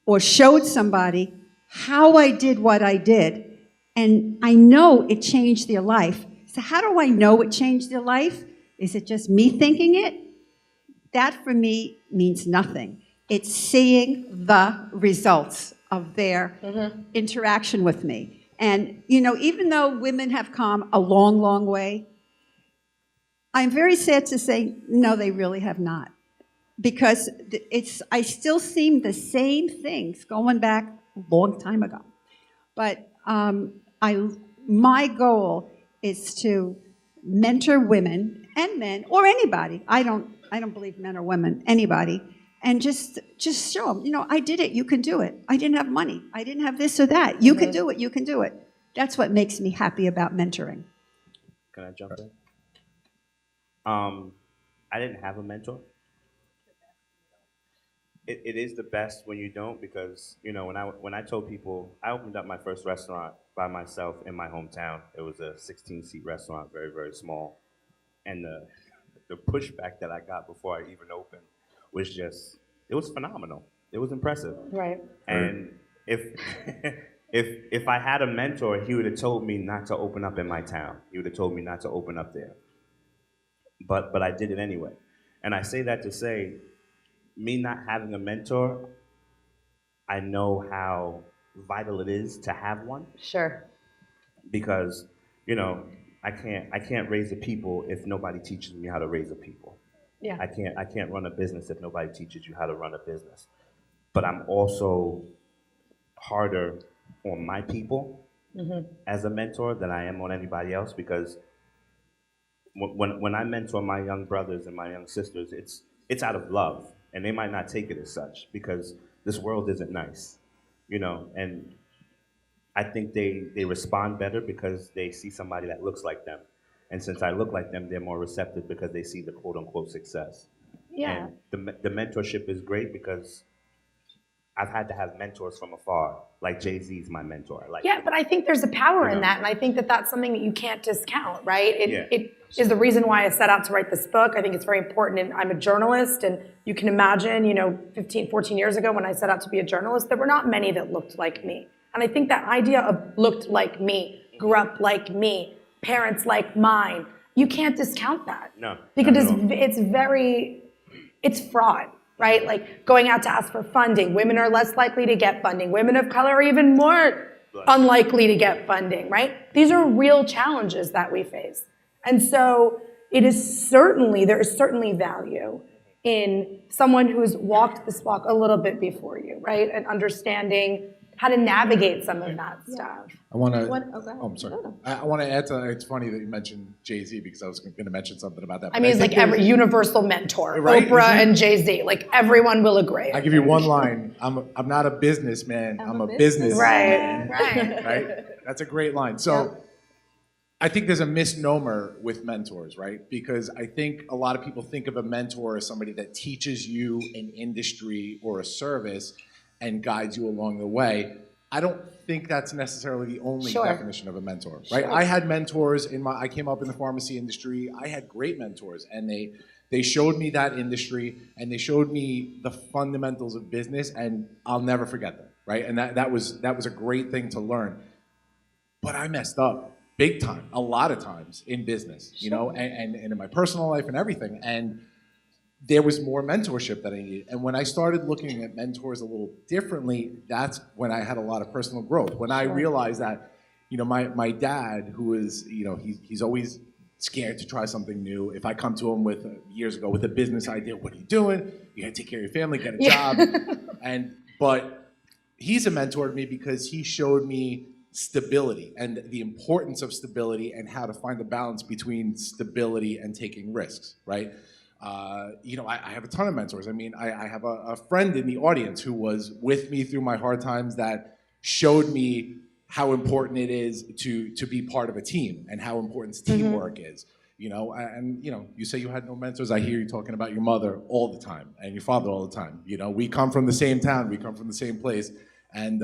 or showed somebody how I did what I did, and I know it changed their life. So how do I know it changed their life? Is it just me thinking it? That for me means nothing. It's seeing the results of their interaction with me. And, even though women have come a long, long way, I'm very sad to say, no, they really have not. Because I still see the same things going back a long time ago. But my goal is to mentor women and men, or anybody. I don't believe men or women, anybody. And just show them, I did it, you can do it. I didn't have money, I didn't have this or that. You can do it, you can do it. That's what makes me happy about mentoring. Can I jump in? I didn't have a mentor. It is the best when you don't, because when I told people, I opened up my first restaurant by myself in my hometown. It was a 16-seat restaurant, very, very small. And the pushback that I got before I even opened was it was phenomenal. It was impressive. Right. And if I had a mentor, he would have told me not to open up in my town. He would have told me not to open up there. But I did it anyway. And I say that to say, me not having a mentor, I know how vital it is to have one. Sure. Because, I can't raise a people if nobody teaches me how to raise a people. Yeah. I can't run a business if nobody teaches you how to run a business. But I'm also harder on my people as a mentor than I am on anybody else, because when I mentor my young brothers and my young sisters, it's out of love, and they might not take it as such because this world isn't nice, and I think they respond better because they see somebody that looks like them. And since I look like them, they're more receptive because they see the quote-unquote success. Yeah. And the mentorship is great because I've had to have mentors from afar, like Jay-Z's my mentor. Like, Yeah, but I think there's a power in that, and I think that that's something that you can't discount, right? It is the reason why I set out to write this book. I think it's very important, and I'm a journalist, and you can imagine, 15, 14 years ago when I set out to be a journalist, there were not many that looked like me. And I think that idea of looked like me, grew up like me, parents like mine, you can't discount that. No. Because it's fraud. Right? Like going out to ask for funding. Women are less likely to get funding. Women of color are even more unlikely to get funding, right? These are real challenges that we face. And so there is certainly value in someone who's walked this walk a little bit before you, right? And understanding how to navigate some of that stuff. I want to. go ahead. I'm sorry. I want to add to. It's funny that you mentioned Jay-Z because I was going to mention something about that. I mean, it's like every universal mentor, right? Oprah and Jay-Z. Like everyone will agree. I give you one line. I'm not a businessman. I'm a businessman. Right. That's a great line. So. I think there's a misnomer with mentors, right? Because I think a lot of people think of a mentor as somebody that teaches you an industry or a service and guides you along the way. I don't think that's necessarily the only definition of a mentor, right? I had mentors I came up in the pharmacy industry. I had great mentors, and they showed me that industry, and they showed me the fundamentals of business, and I'll never forget them, right? And that was a great thing to learn. But I messed up big time, a lot of times in business, and in my personal life and everything. And there was more mentorship that I needed. And when I started looking at mentors a little differently, that's when I had a lot of personal growth. When I realized that, my dad, who is, he's always scared to try something new. If I come to him years ago with a business idea, what are you doing? You gotta take care of your family, get a job. But he's a mentor to me because he showed me stability and the importance of stability and how to find a balance between stability and taking risks, right? I have a ton of mentors. I mean, I have a friend in the audience who was with me through my hard times that showed me how important it is to be part of a team and how important teamwork is. You say you had no mentors. I hear you talking about your mother all the time and your father all the time. We come from the same town. We come from the same place. And,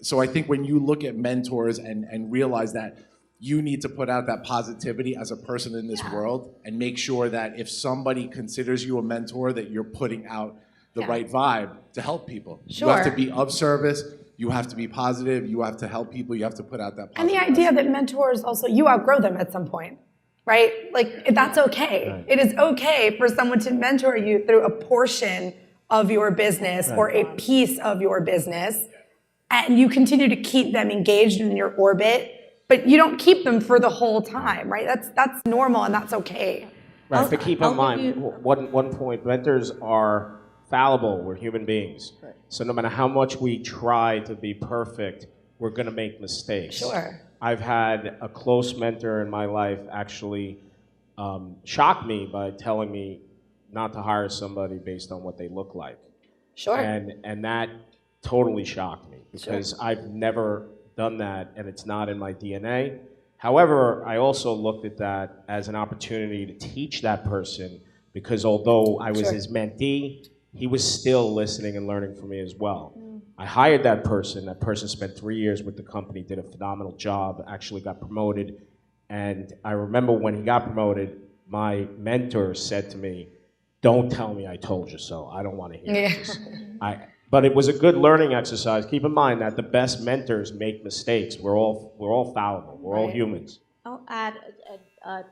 so I think when you look at mentors and realize that you need to put out that positivity as a person in this world and make sure that if somebody considers you a mentor, that you're putting out the right vibe to help people. You have to be of service. You have to be positive. You have to help people. You have to put out that positive. And the idea that mentors also, you outgrow them at some point, right? Like, that's okay. Right. It is okay for someone to mentor you through a portion of your business or a piece of your business, and you continue to keep them engaged in your orbit, but you don't keep them for the whole time, right? That's normal and that's okay. Right, but keep in mind, one point, mentors are fallible. We're human beings. Right. So no matter how much we try to be perfect, we're going to make mistakes. Sure. I've had a close mentor in my life actually shock me by telling me not to hire somebody based on what they look like. Sure. And that totally shocked me because I've never done that and it's not in my DNA. However, I also looked at that as an opportunity to teach that person because although I was his mentee, he was still listening and learning from me as well. I hired that person. That person spent 3 years with the company, did a phenomenal job, actually got promoted. And I remember when he got promoted, my mentor said to me, "Don't tell me I told you so. I don't want to hear this." But it was a good learning exercise. Keep in mind that the best mentors make mistakes. We're all fallible. We're all humans. I'll add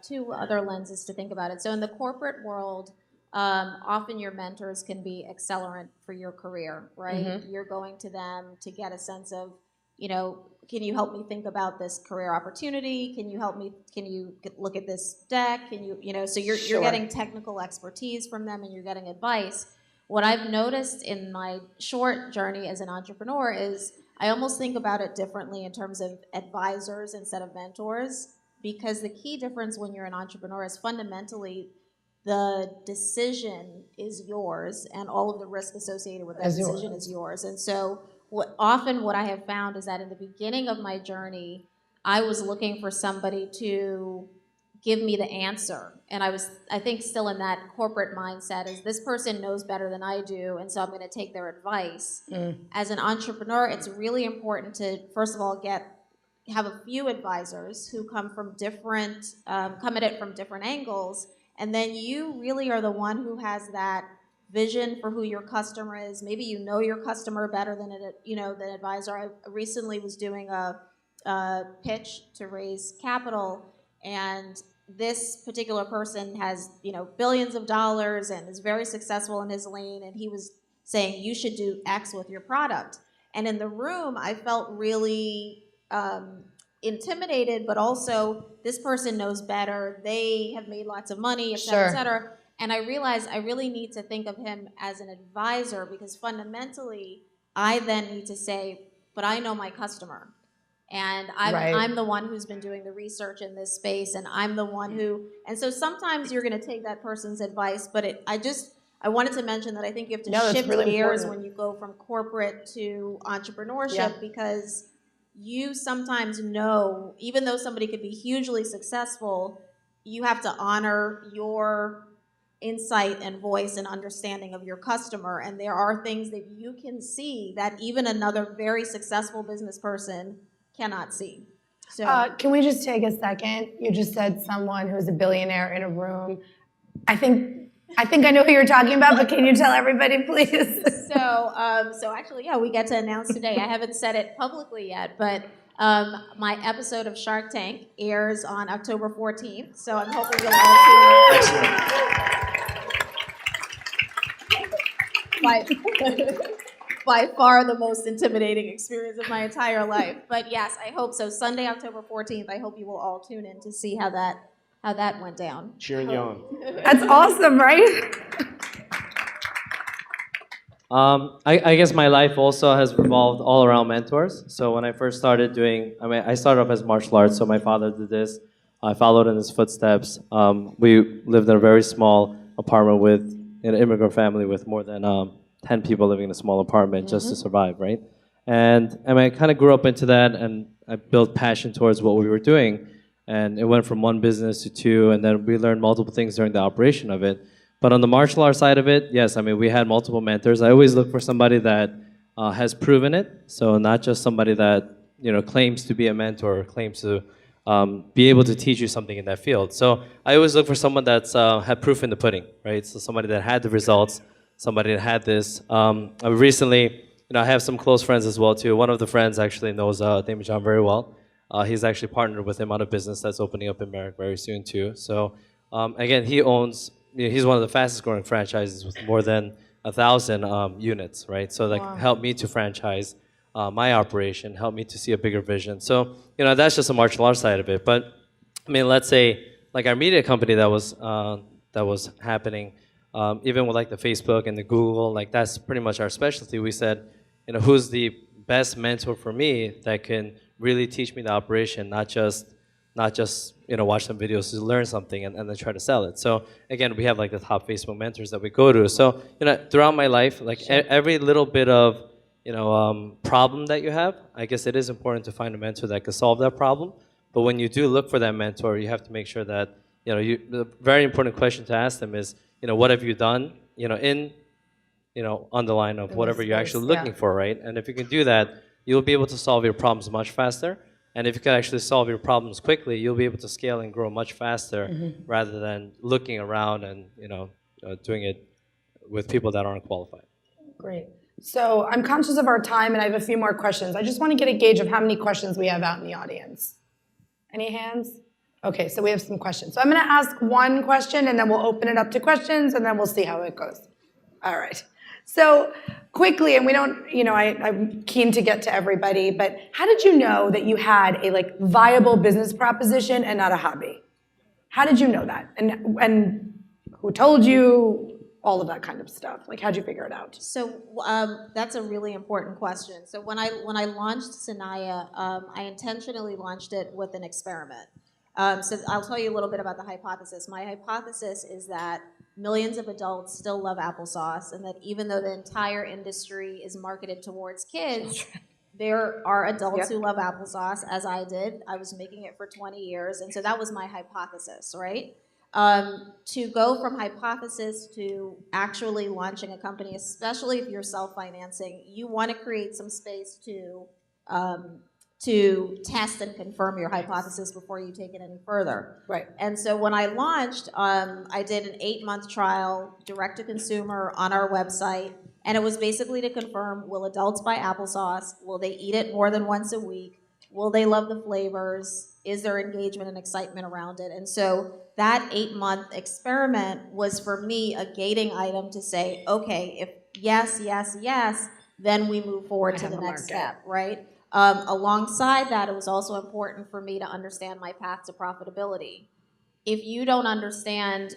two other lenses to think about it. So in the corporate world, often your mentors can be accelerant for your career, right? Mm-hmm. You're going to them to get a sense of, can you help me think about this career opportunity? Can you help me? Can you look at this deck? Can you, so you're getting technical expertise from them and you're getting advice. What I've noticed in my short journey as an entrepreneur is I almost think about it differently in terms of advisors instead of mentors, because the key difference when you're an entrepreneur is fundamentally the decision is yours and all of the risk associated with that decision is yours. And so what I have found is that in the beginning of my journey, I was looking for somebody to give me the answer. And I think, still in that corporate mindset is this person knows better than I do, and so I'm going to take their advice. As an entrepreneur, it's really important to, first of all, have a few advisors who come at it from different angles, and then you really are the one who has that vision for who your customer is. Maybe you know your customer better than the advisor. I recently was doing a pitch to raise capital, and this particular person has billions of dollars and is very successful in his lane, and he was saying you should do X with your product. And in the room, I felt really intimidated, but also this person knows better. They have made lots of money, et cetera, et cetera. And I realized I really need to think of him as an advisor, because fundamentally, I then need to say, but I know my customer. And I'm the one who's been doing the research in this space, and I'm the one who, and so sometimes you're going to take that person's advice, but I wanted to mention that I think you have to shift really gears important. when you go from corporate to entrepreneurship, because you sometimes know, even though somebody could be hugely successful, you have to honor your insight and voice and understanding of your customer. And there are things that you can see that even another very successful business person cannot see. So Can we just take a second? You just said someone who's a billionaire in a room. I think I know who you're talking about, but can you tell everybody, please? So actually, we get to announce today. I haven't said it publicly yet, but my episode of Shark Tank airs on October 14th. So I'm hoping you'll all see it. By far the most intimidating experience of my entire life. But yes, I hope so. Sunday, October 14th, I hope you will all tune in to see how that went down. Cheering you on. That's awesome, right? I guess my life also has revolved all around mentors. So when I first started I started off as martial arts, so my father did this. I followed in his footsteps. We lived in a very small apartment with an immigrant family with more than 10 people living in a small apartment just to survive, right? And I kind of grew up into that, and I built passion towards what we were doing. And it went from one business to two, and then we learned multiple things during the operation of it. But on the martial arts side of it, yes, we had multiple mentors. I always look for somebody that has proven it, so not just somebody that claims to be a mentor or claims to be able to teach you something in that field. So I always look for someone that's had proof in the pudding, right? So somebody that had the results, somebody that had this. Recently, I have some close friends as well too. One of the friends actually knows Daymond very well. He's actually partnered with him on a business that's opening up in Merrick very soon too. So again, he's one of the fastest growing franchises with more than 1,000 units, right? So that helped me to franchise my operation, helped me to see a bigger vision. So that's just the martial arts side of it. But let's say like our media company that was happening. Even with like the Facebook and the Google, like that's pretty much our specialty. We said, who's the best mentor for me that can really teach me the operation, not just watch some videos to learn something and then try to sell it. So again, we have like the top Facebook mentors that we go to. So throughout my life, like every little bit of problem that you have, I guess it is important to find a mentor that can solve that problem. But when you do look for that mentor, you have to make sure that the very important question to ask them is, what have you done, on the line of whatever you're actually looking for, right? And if you can do that, you'll be able to solve your problems much faster. And if you can actually solve your problems quickly, you'll be able to scale and grow much faster rather than looking around and, doing it with people that aren't qualified. Great. So I'm conscious of our time, and I have a few more questions. I just want to get a gauge of how many questions we have out in the audience. Any hands? Okay, so we have some questions. So I'm going to ask one question, and then we'll open it up to questions, and then we'll see how it goes. All right. So quickly, and we don't, I'm keen to get to everybody, but how did you know that you had a viable business proposition and not a hobby? How did you know that? And who told you? All of that kind of stuff. How'd you figure it out? So that's a really important question. So when I launched Sanaya, I intentionally launched it with an experiment. So I'll tell you a little bit about the hypothesis. My hypothesis is that millions of adults still love applesauce, and that even though the entire industry is marketed towards kids, there are adults Yep. who love applesauce, as I did. I was making it for 20 years, and so that was my hypothesis, right? To go from hypothesis to actually launching a company, especially if you're self-financing, you want to create some space to test and confirm your hypothesis before you take it any further. Right. And so when I launched, I did an 8-month trial, direct to consumer on our website, and it was basically to confirm, will adults buy applesauce? Will they eat it more than once a week? Will they love the flavors? Is there engagement and excitement around it? And so that 8-month experiment was for me a gating item to say, okay, if yes, yes, yes, then we move forward to the next step, right? Alongside that, it was also important for me to understand my path to profitability. If you don't understand,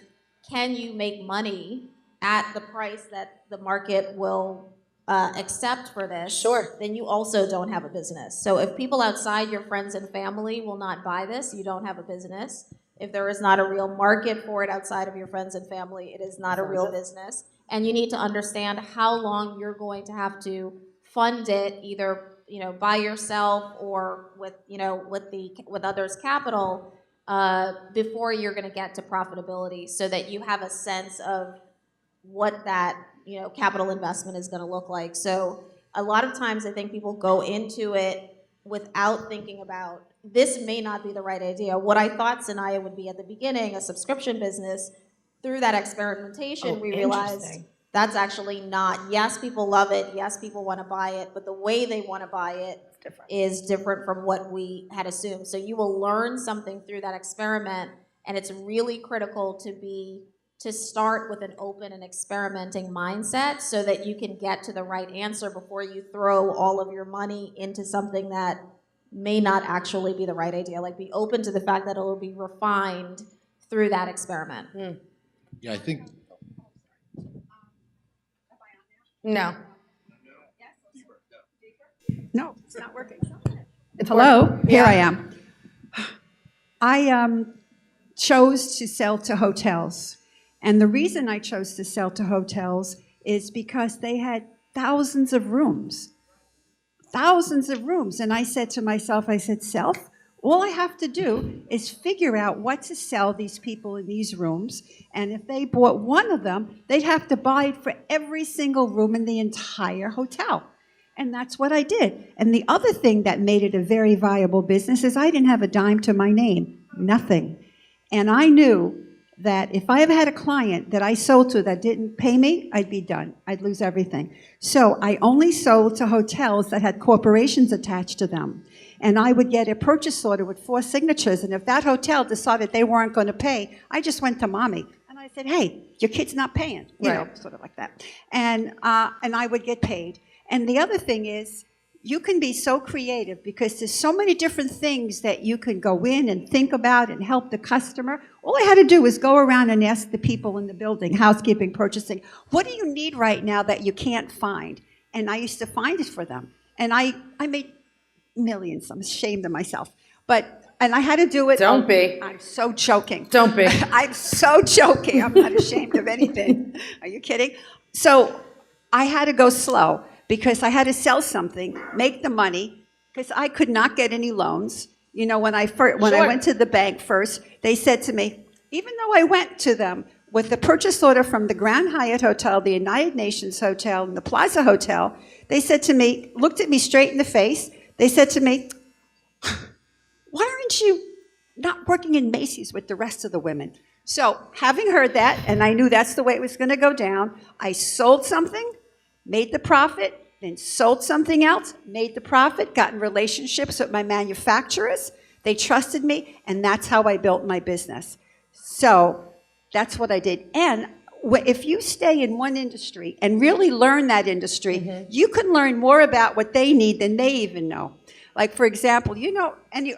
can you make money at the price that the market will accept for this, Sure. then you also don't have a business. So if people outside your friends and family will not buy this, you don't have a business. If there is not a real market for it outside of your friends and family, it is not a real business. And you need to understand how long you're going to have to fund it, either by yourself or with others' capital, before you're going to get to profitability, so that you have a sense of what that capital investment is going to look like. So a lot of times I think people go into it without thinking about, this may not be the right idea. What I thought Sanaya would be at the beginning, a subscription business, through that experimentation, we realized that's actually not. Yes, people love it. Yes, people want to buy it, but the way they want to buy it is different from what we had assumed. So you will learn something through that experiment, and it's really critical to start with an open and experimenting mindset so that you can get to the right answer before you throw all of your money into something that may not actually be the right idea. Like, be open to the fact that it will be refined through that experiment. Yeah, I think. No. No, it's not working. It's Hello, working. here Yeah. I am. I chose to sell to hotels. And the reason I chose to sell to hotels is because they had thousands of rooms. Thousands of rooms. And I said to myself, Self, all I have to do is figure out what to sell these people in these rooms. And if they bought one of them, they'd have to buy it for every single room in the entire hotel. And that's what I did. And the other thing that made it a very viable business is I didn't have a dime to my name, nothing. And I knew that if I ever had a client that I sold to that didn't pay me, I'd be done. I'd lose everything. So I only sold to hotels that had corporations attached to them. And I would get a purchase order with 4 signatures. And if that hotel decided they weren't going to pay, I just went to mommy. And I said, hey, your kid's not paying. You know, sort of like that. And I would get paid. And the other thing is, you can be so creative because there's so many different things that you can go in and think about and help the customer. All I had to do was go around and ask the people in the building, housekeeping, purchasing, what do you need right now that you can't find? And I used to find it for them. And I made millions. I'm ashamed of myself. And I had to do it. Don't be. I'm so joking. Don't be. I'm so joking. I'm not ashamed of anything. Are you kidding? So I had to go slow, because I had to sell something, make the money, because I could not get any loans. You know, when I went to the bank first, they said to me, even though I went to them with the purchase order from the Grand Hyatt Hotel, the United Nations Hotel, and the Plaza Hotel, they said to me, looked at me straight in the face, they said to me, why aren't you not working in Macy's with the rest of the women? So having heard that, and I knew that's the way it was going to go down, I sold something, made the profit, then sold something else, made the profit, got in relationships with my manufacturers. They trusted me, and that's how I built my business. So that's what I did. And if you stay in one industry and really learn that industry, you can learn more about what they need than they even know. Like, for example,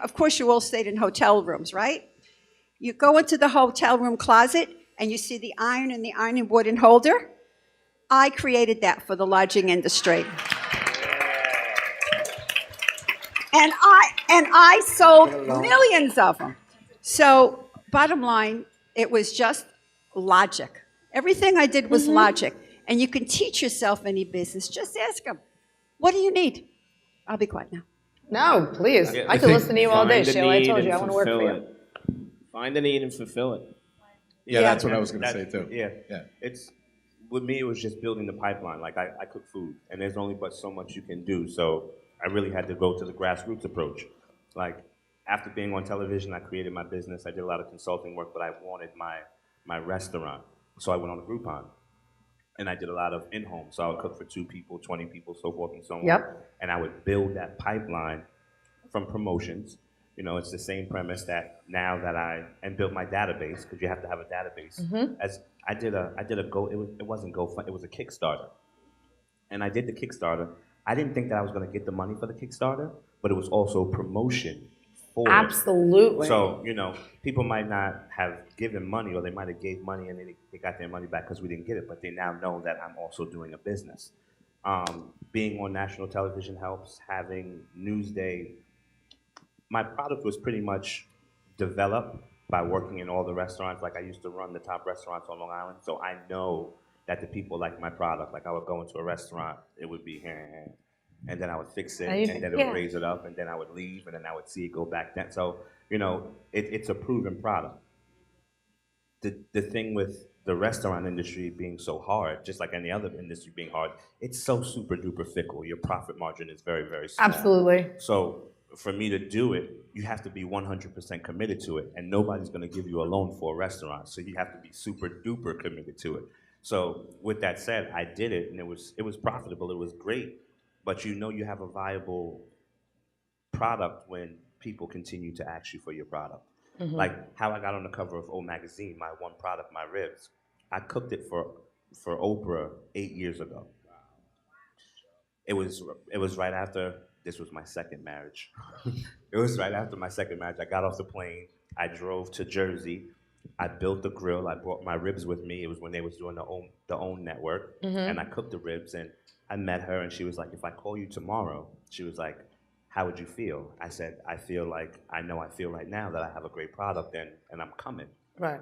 of course you all stayed in hotel rooms, right? You go into the hotel room closet, and you see the iron and the ironing board and holder. I created that for the lodging industry. And I sold millions of them. So bottom line, it was just logic. Everything I did was logic. And you can teach yourself any business. Just ask them, what do you need? I'll be quiet now. No, please. Yeah, I could listen to you all day, find the Sheila. I need told and you, I want to work for fulfill you. it. Find the need and fulfill it. Yeah, that's what I was going to say That- too. Yeah. Yeah. It's, with me, it was just building the pipeline. Like, I cook food, and there's only but so much you can do. So I really had to go to the grassroots approach. Like, after being on television, I created my business. I did a lot of consulting work, but I wanted my restaurant. So I went on a Groupon. And I did a lot of in-home. So I would cook for 2 people, 20 people, so forth and so on. Yep. And I would build that pipeline from promotions. You know, it's the same premise that now that and build my database, because you have to have a database. As I did a it wasn't GoFundMe, it was a Kickstarter. And I did the Kickstarter. I didn't think that I was going to get the money for the Kickstarter, but it was also promotion for it. Absolutely. So, you know, people might not have given money, or they might have gave money and they got their money back because we didn't get it, but they now know that I'm also doing a business. Being on national television helps, having Newsday. My product was pretty much developed by working in all the restaurants. Like, I used to run the top restaurants on Long Island, so I know that the people like my product. Like, I would go into a restaurant, it would be here, and then I would fix it, and then it would raise it up, and then I would leave, and then I would see it go back down. So, you know, it's a proven product. The thing with the restaurant industry being so hard, just like any other industry being hard, it's so super duper fickle. Your profit margin is very, very small. Absolutely. So for me to do it, you have to be 100% committed to it, and nobody's going to give you a loan for a restaurant. So you have to be super duper committed to it. So with that said, I did it, and it was profitable. It was great, but you know you have a viable product when people continue to ask you for your product. Like how I got on the cover of O Magazine, my one product, my ribs. I cooked it for Oprah 8 years ago. It was right after. This was my second marriage. It was right after my second marriage. I got off the plane. I drove to Jersey. I built the grill. I brought my ribs with me. It was when they was doing the OWN network. And I cooked the ribs. And I met her, and she was like, if I call you tomorrow, she was like, how would you feel? I said, I feel like I know I feel right now that I have a great product, and I'm coming. Right.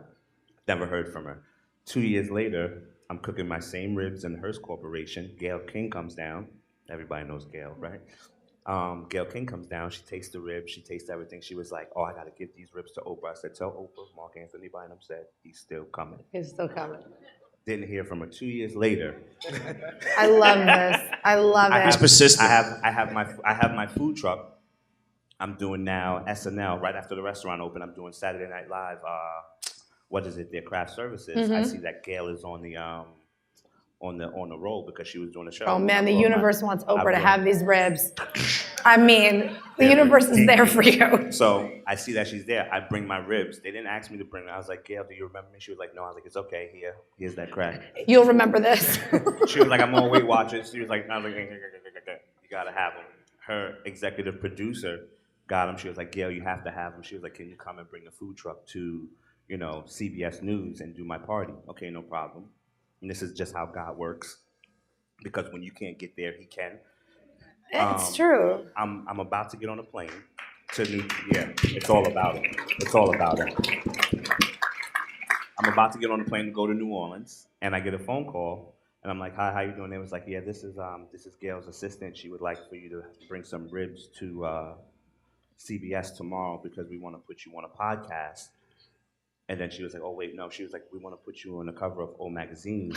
Never heard from her. 2 years later, I'm cooking my same ribs in Hearst Corporation. Gail King comes down. Everybody knows Gail, right? Gail King comes down, she tastes the ribs, she tastes everything. She was like, oh, I gotta give these ribs to Oprah. I said, tell Oprah, Mark Anthony Bynum said, he's still coming. He's still coming. Didn't hear from her. 2 years later. I love this. I love it. He's persistent. I have my food truck. I'm doing now SNL, right after the restaurant opened, I'm doing Saturday Night Live, what is it, their craft services. I see that Gail is on the roll because she was doing a show. Oh man, the universe wants Oprah to have these ribs. I mean, the universe is there for you. So I see that she's there. I bring my ribs. They didn't ask me to bring them. I was like, Gail, do you remember me? She was like, no. I was like, it's okay. Here's that crack. You'll remember this. She was like, I'm on Weight Watchers. She was like, no, you gotta have them. Her executive producer got him. She was like, Gail, you have to have them. She was like, can you come and bring the food truck to, you know, CBS News and do my party? Okay, no problem. And this is just how God works. Because when you can't get there, he can. It's true. I'm about to get on a plane to it's all about it. It's all about it. I'm about to get on a plane to go to New Orleans, and I get a phone call, and I'm like, hi, how you doing? They was like, yeah, this is Gail's assistant. She would like for you to bring some ribs to CBS tomorrow because we want to put you on a podcast. And then she was like, oh, wait, no. She was like, we want to put you on the cover of O Magazine.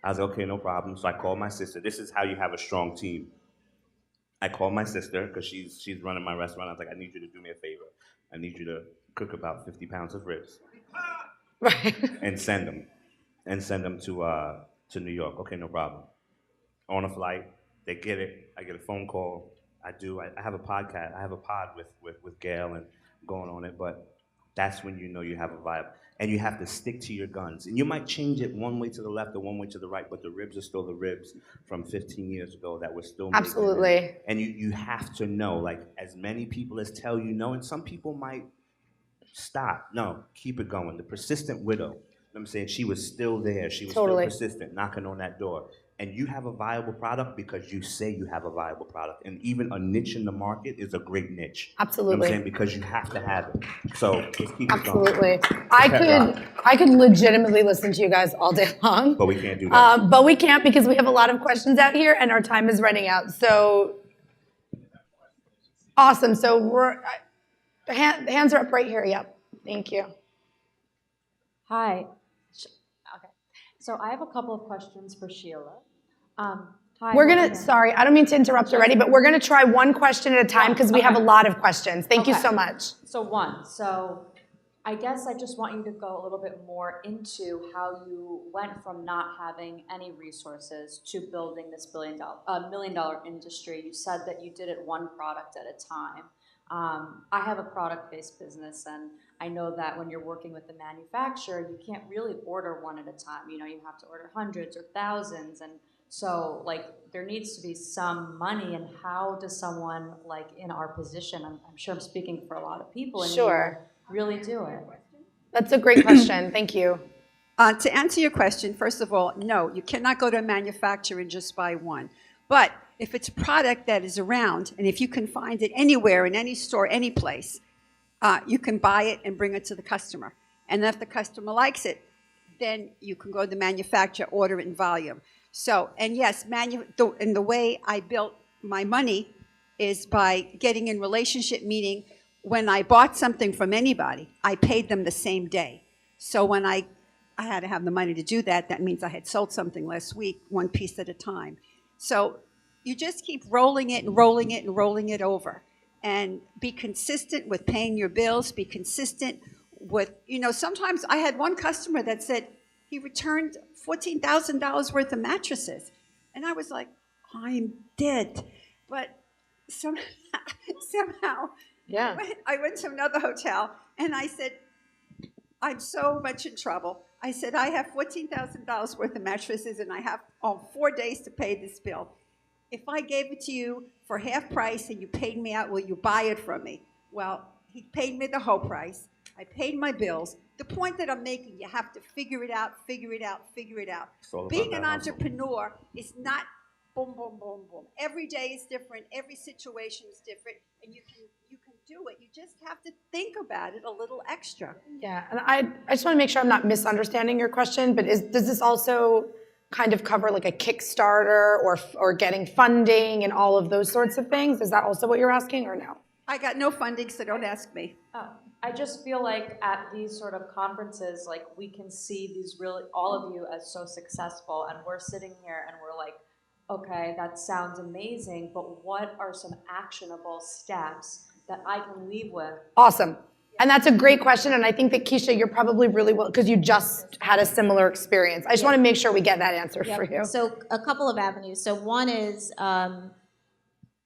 I was like, okay, no problem. So I called my sister. This is how you have a strong team. I called my sister because she's running my restaurant. I was like, I need you to do me a favor. I need you to cook about 50 pounds of ribs. Right. And send them to New York. Okay, no problem. On a flight, they get it. I get a phone call. I have a podcast. I have a pod with Gail and going on it, but that's when you know you have a vibe. And you have to stick to your guns. And you might change it one way to the left or one way to the right, but the ribs are still the ribs from 15 years ago that we're still making. Absolutely. And you have to know, like, as many people as tell you no, and some people might stop. No, keep it going. The persistent widow, you know what I'm saying? She was still there. She was still persistent, knocking on that door. And you have a viable product because you say you have a viable product. And even a niche in the market is a great niche. Absolutely. You know what I'm saying? Because you have to have it. So let's keep it going. Absolutely. I could legitimately listen to you guys all day long. But we can't do that. But we can't because we have a lot of questions out here and our time is running out. So Awesome. So hands are up right here. Yep. Thank you. Hi. Okay. So I have a couple of questions for Sheila. Hi. We're going to, sorry, I don't mean to interrupt already, but we're going to try one question at a time because we have a lot of questions. Thank you so much. So I guess I just want you to go a little bit more into how you went from not having any resources to building this $1 million industry. You said that you did it one product at a time. I have a product-based business, and I know that when you're working with the manufacturer, you can't really order one at a time. You know, you have to order hundreds or thousands, and so like there needs to be some money. And how does someone like in our position, I'm sure I'm speaking for a lot of people, and Sure. really do it? That's a great question. Thank you. To answer your question, first of all, no, you cannot go to a manufacturer and just buy one. But if it's a product that is around, and if you can find it anywhere, in any store, any place, you can buy it and bring it to the customer. And if the customer likes it, then you can go to the manufacturer, order it in volume. So, and yes, and the way I built my money is by getting in relationship, meaning when I bought something from anybody, I paid them the same day. So when I had to have the money to do that, that means I had sold something last week, one piece at a time. So you just keep rolling it and rolling it and rolling it over. And be consistent with paying your bills, be consistent with, you know, sometimes I had one customer that said he returned $14,000 worth of mattresses. And I was like, I'm dead. But somehow, Yeah. I went to another hotel and I said, I'm so much in trouble. I said, I have $14,000 worth of mattresses and I have 4 days to pay this bill. If I gave it to you for half price and you paid me out, will you buy it from me? Well, he paid me the whole price. I paid my bills. The point that I'm making, you have to figure it out, figure it out, figure it out. Being an entrepreneur is not boom, boom, boom, boom. Every day is different. Every situation is different. And you can do it. You just have to think about it a little extra. Yeah, and I just want to make sure I'm not misunderstanding your question, but does this also kind of cover like a Kickstarter or getting funding and all of those sorts of things? Is that also what you're asking or no? I got no funding, so don't ask me. I just feel like at these sort of conferences, like we can see these really, all of you as so successful, and we're sitting here and we're like, okay, that sounds amazing, but what are some actionable steps that I can leave with? Awesome. And that's a great question, and I think that Keisha, you're probably really well, because you just had a similar experience. I just want to make sure we get that answer for you. So a couple of avenues. So one is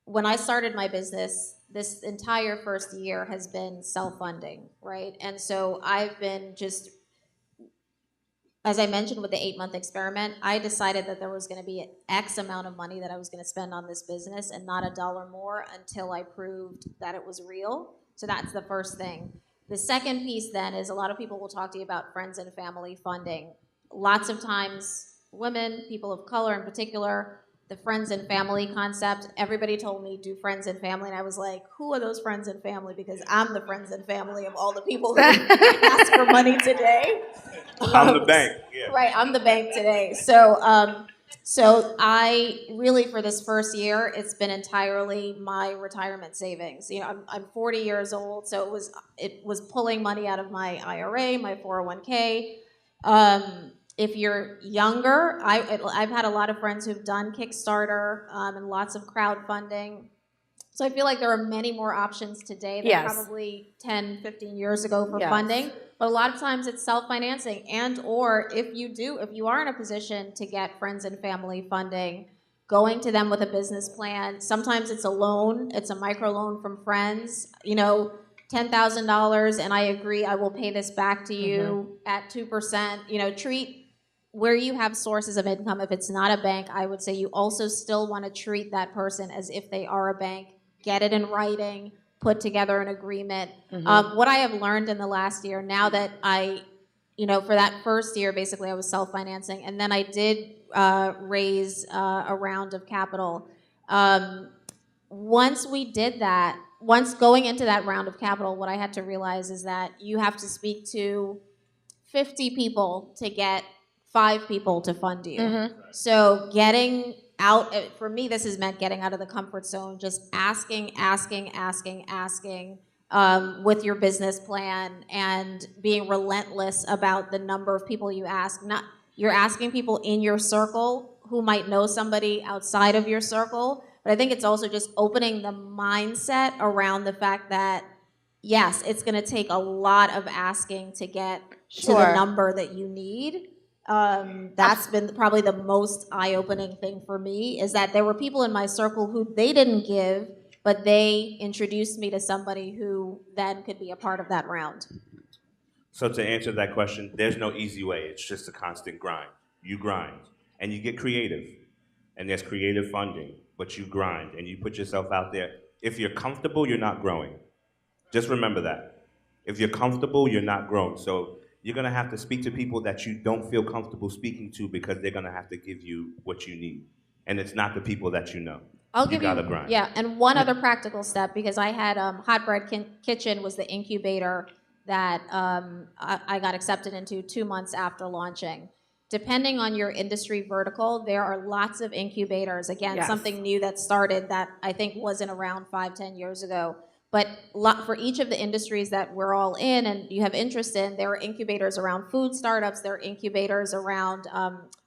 when I started my business, this entire first year has been self-funding, right? And so I've been just, as I mentioned with the 8-month experiment, I decided that there was going to be an X amount of money that I was going to spend on this business and not $1 more until I proved that it was real. So that's the first thing. The second piece then is a lot of people will talk to you about friends and family funding. Lots of times, women, people of color in particular, the friends and family concept, everybody told me do friends and family, and I was like, who are those friends and family? Because I'm the friends and family of all the people who ask for money today. I'm the bank. Yeah. Right, I'm the bank today. So, so I really, for this first year, it's been entirely my retirement savings. You know, I'm 40 years old, so it was pulling money out of my IRA, my 401k. If you're younger, I've had a lot of friends who've done Kickstarter and lots of crowdfunding. So I feel like there are many more options today than probably 10, 15 years ago for funding. But a lot of times it's self-financing, and or if you are in a position to get friends and family funding, going to them with a business plan. Sometimes it's a loan, it's a micro loan from friends, you know, $10,000, and I agree, I will pay this back to you at 2%. You know, treat where you have sources of income. If it's not a bank, I would say you also still want to treat that person as if they are a bank. Get it in writing, put together an agreement. What I have learned in the last year, now that for that first year, basically I was self-financing, and then I did raise a round of capital. Once we did that, once going into that round of capital, what I had to realize is that you have to speak to 50 people to get 5 people to fund you. So getting out, for me, this has meant getting out of the comfort zone, just asking with your business plan and being relentless about the number of people you ask. You're asking people in your circle who might know somebody outside of your circle, but I think it's also just opening the mindset around the fact that, yes, it's gonna take a lot of asking to get to the number that you need. That's been probably the most eye-opening thing for me, is that there were people in my circle who they didn't give, but they introduced me to somebody who then could be a part of that round. So to answer that question, there's no easy way. It's just a constant grind. You grind, and you get creative, and there's creative funding, but you grind, and you put yourself out there. If you're comfortable, you're not growing. Just remember that. If you're comfortable, you're not growing. So you're gonna have to speak to people that you don't feel comfortable speaking to, because they're gonna have to give you what you need. And it's not the people that you know. You gotta grind. Yeah, and one other practical step, because I had Hot Bread Kitchen was the incubator that I got accepted into 2 months after launching. Depending on your industry vertical, there are lots of incubators. Again, something new that started that I think wasn't around 5-10 years ago. But for each of the industries that we're all in and you have interest in, there are incubators around food startups, there are incubators around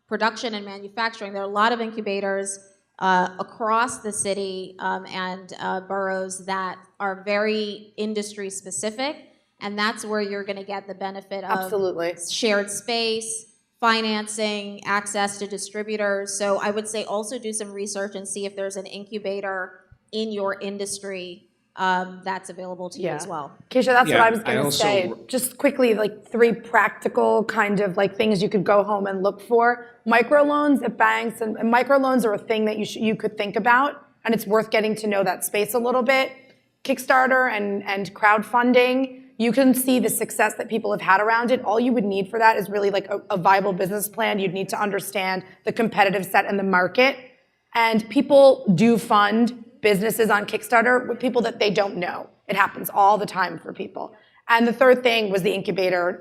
production and manufacturing. There are a lot of incubators across the city and boroughs that are very industry specific, and that's where you're gonna get the benefit of shared space, financing, access to distributors. So I would say also do some research and see if there's an incubator in your industry that's available to you as well. Keisha, that's what I was going to say. Just quickly, like 3 practical kind of like things you could go home and look for. Microloans at banks, and microloans are a thing that you could think about, and it's worth getting to know that space a little bit. Kickstarter and crowdfunding, you can see the success that people have had around it. All you would need for that is really like a viable business plan. You'd need to understand the competitive set in the market. And people do fund businesses on Kickstarter with people that they don't know. It happens all the time for people. And the third thing was the incubator.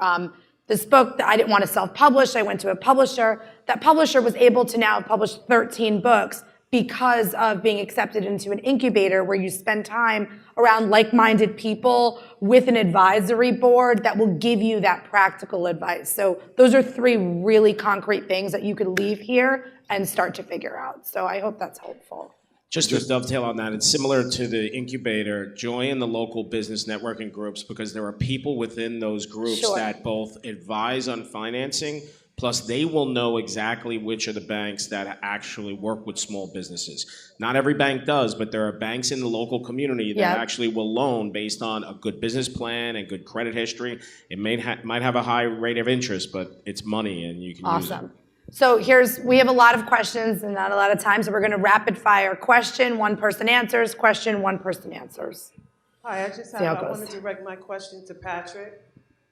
This book that I didn't want to self-publish, I went to a publisher. That publisher was able to now publish 13 books because of being accepted into an incubator where you spend time around like-minded people with an advisory board that will give you that practical advice. So those are 3 really concrete things that you could leave here and start to figure out. So I hope that's helpful. Just to dovetail on that, it's similar to the incubator. Join the local business networking groups, because there are people within those groups that both advise on financing, plus they will know exactly which are the banks that actually work with small businesses. Not every bank does, but there are banks in the local community that actually will loan based on a good business plan and good credit history. It might have a high rate of interest, but it's money and you can use it. So we have a lot of questions and not a lot of time, so we're going to rapid fire. Question, one person answers. Question, one person answers. Hi, I want to direct my question to Patrick.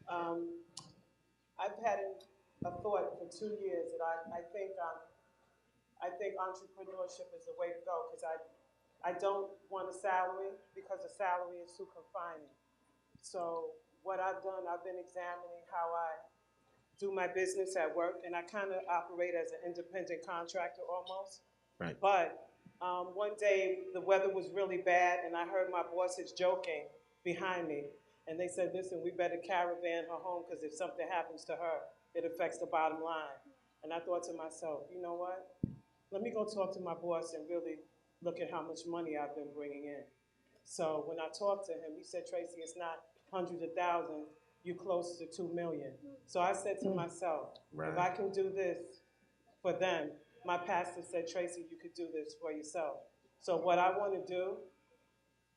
I've had a thought for 2 years that I think entrepreneurship is the way to go, because I don't want a salary, because a salary is too confining. So what I've done, I've been examining how I do my business at work, and I kind of operate as an independent contractor almost. Right. But one day the weather was really bad, and I heard my bosses joking behind me, and they said, "Listen, we better caravan her home, because if something happens to her, it affects the bottom line." And I thought to myself, you know what? Let me go talk to my boss and really look at how much money I've been bringing in. So when I talked to him, he said, "Tracy, it's not hundreds of thousands. You close to 2 million. So I said to myself, if I can do this for them, my pastor said, "Tracy, you could do this for yourself." So what I want to do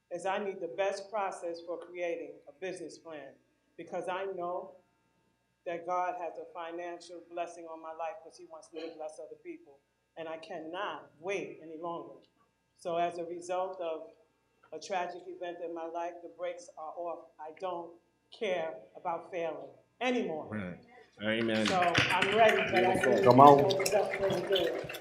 is I need the best process for creating a business plan, because I know that God has a financial blessing on my life, because he wants me to bless other people. And I cannot wait any longer. So as a result of a tragic event in my life, the brakes are off. I don't care about failing anymore. Right. Amen. So I'm ready, but I think Come on. the best way to do it.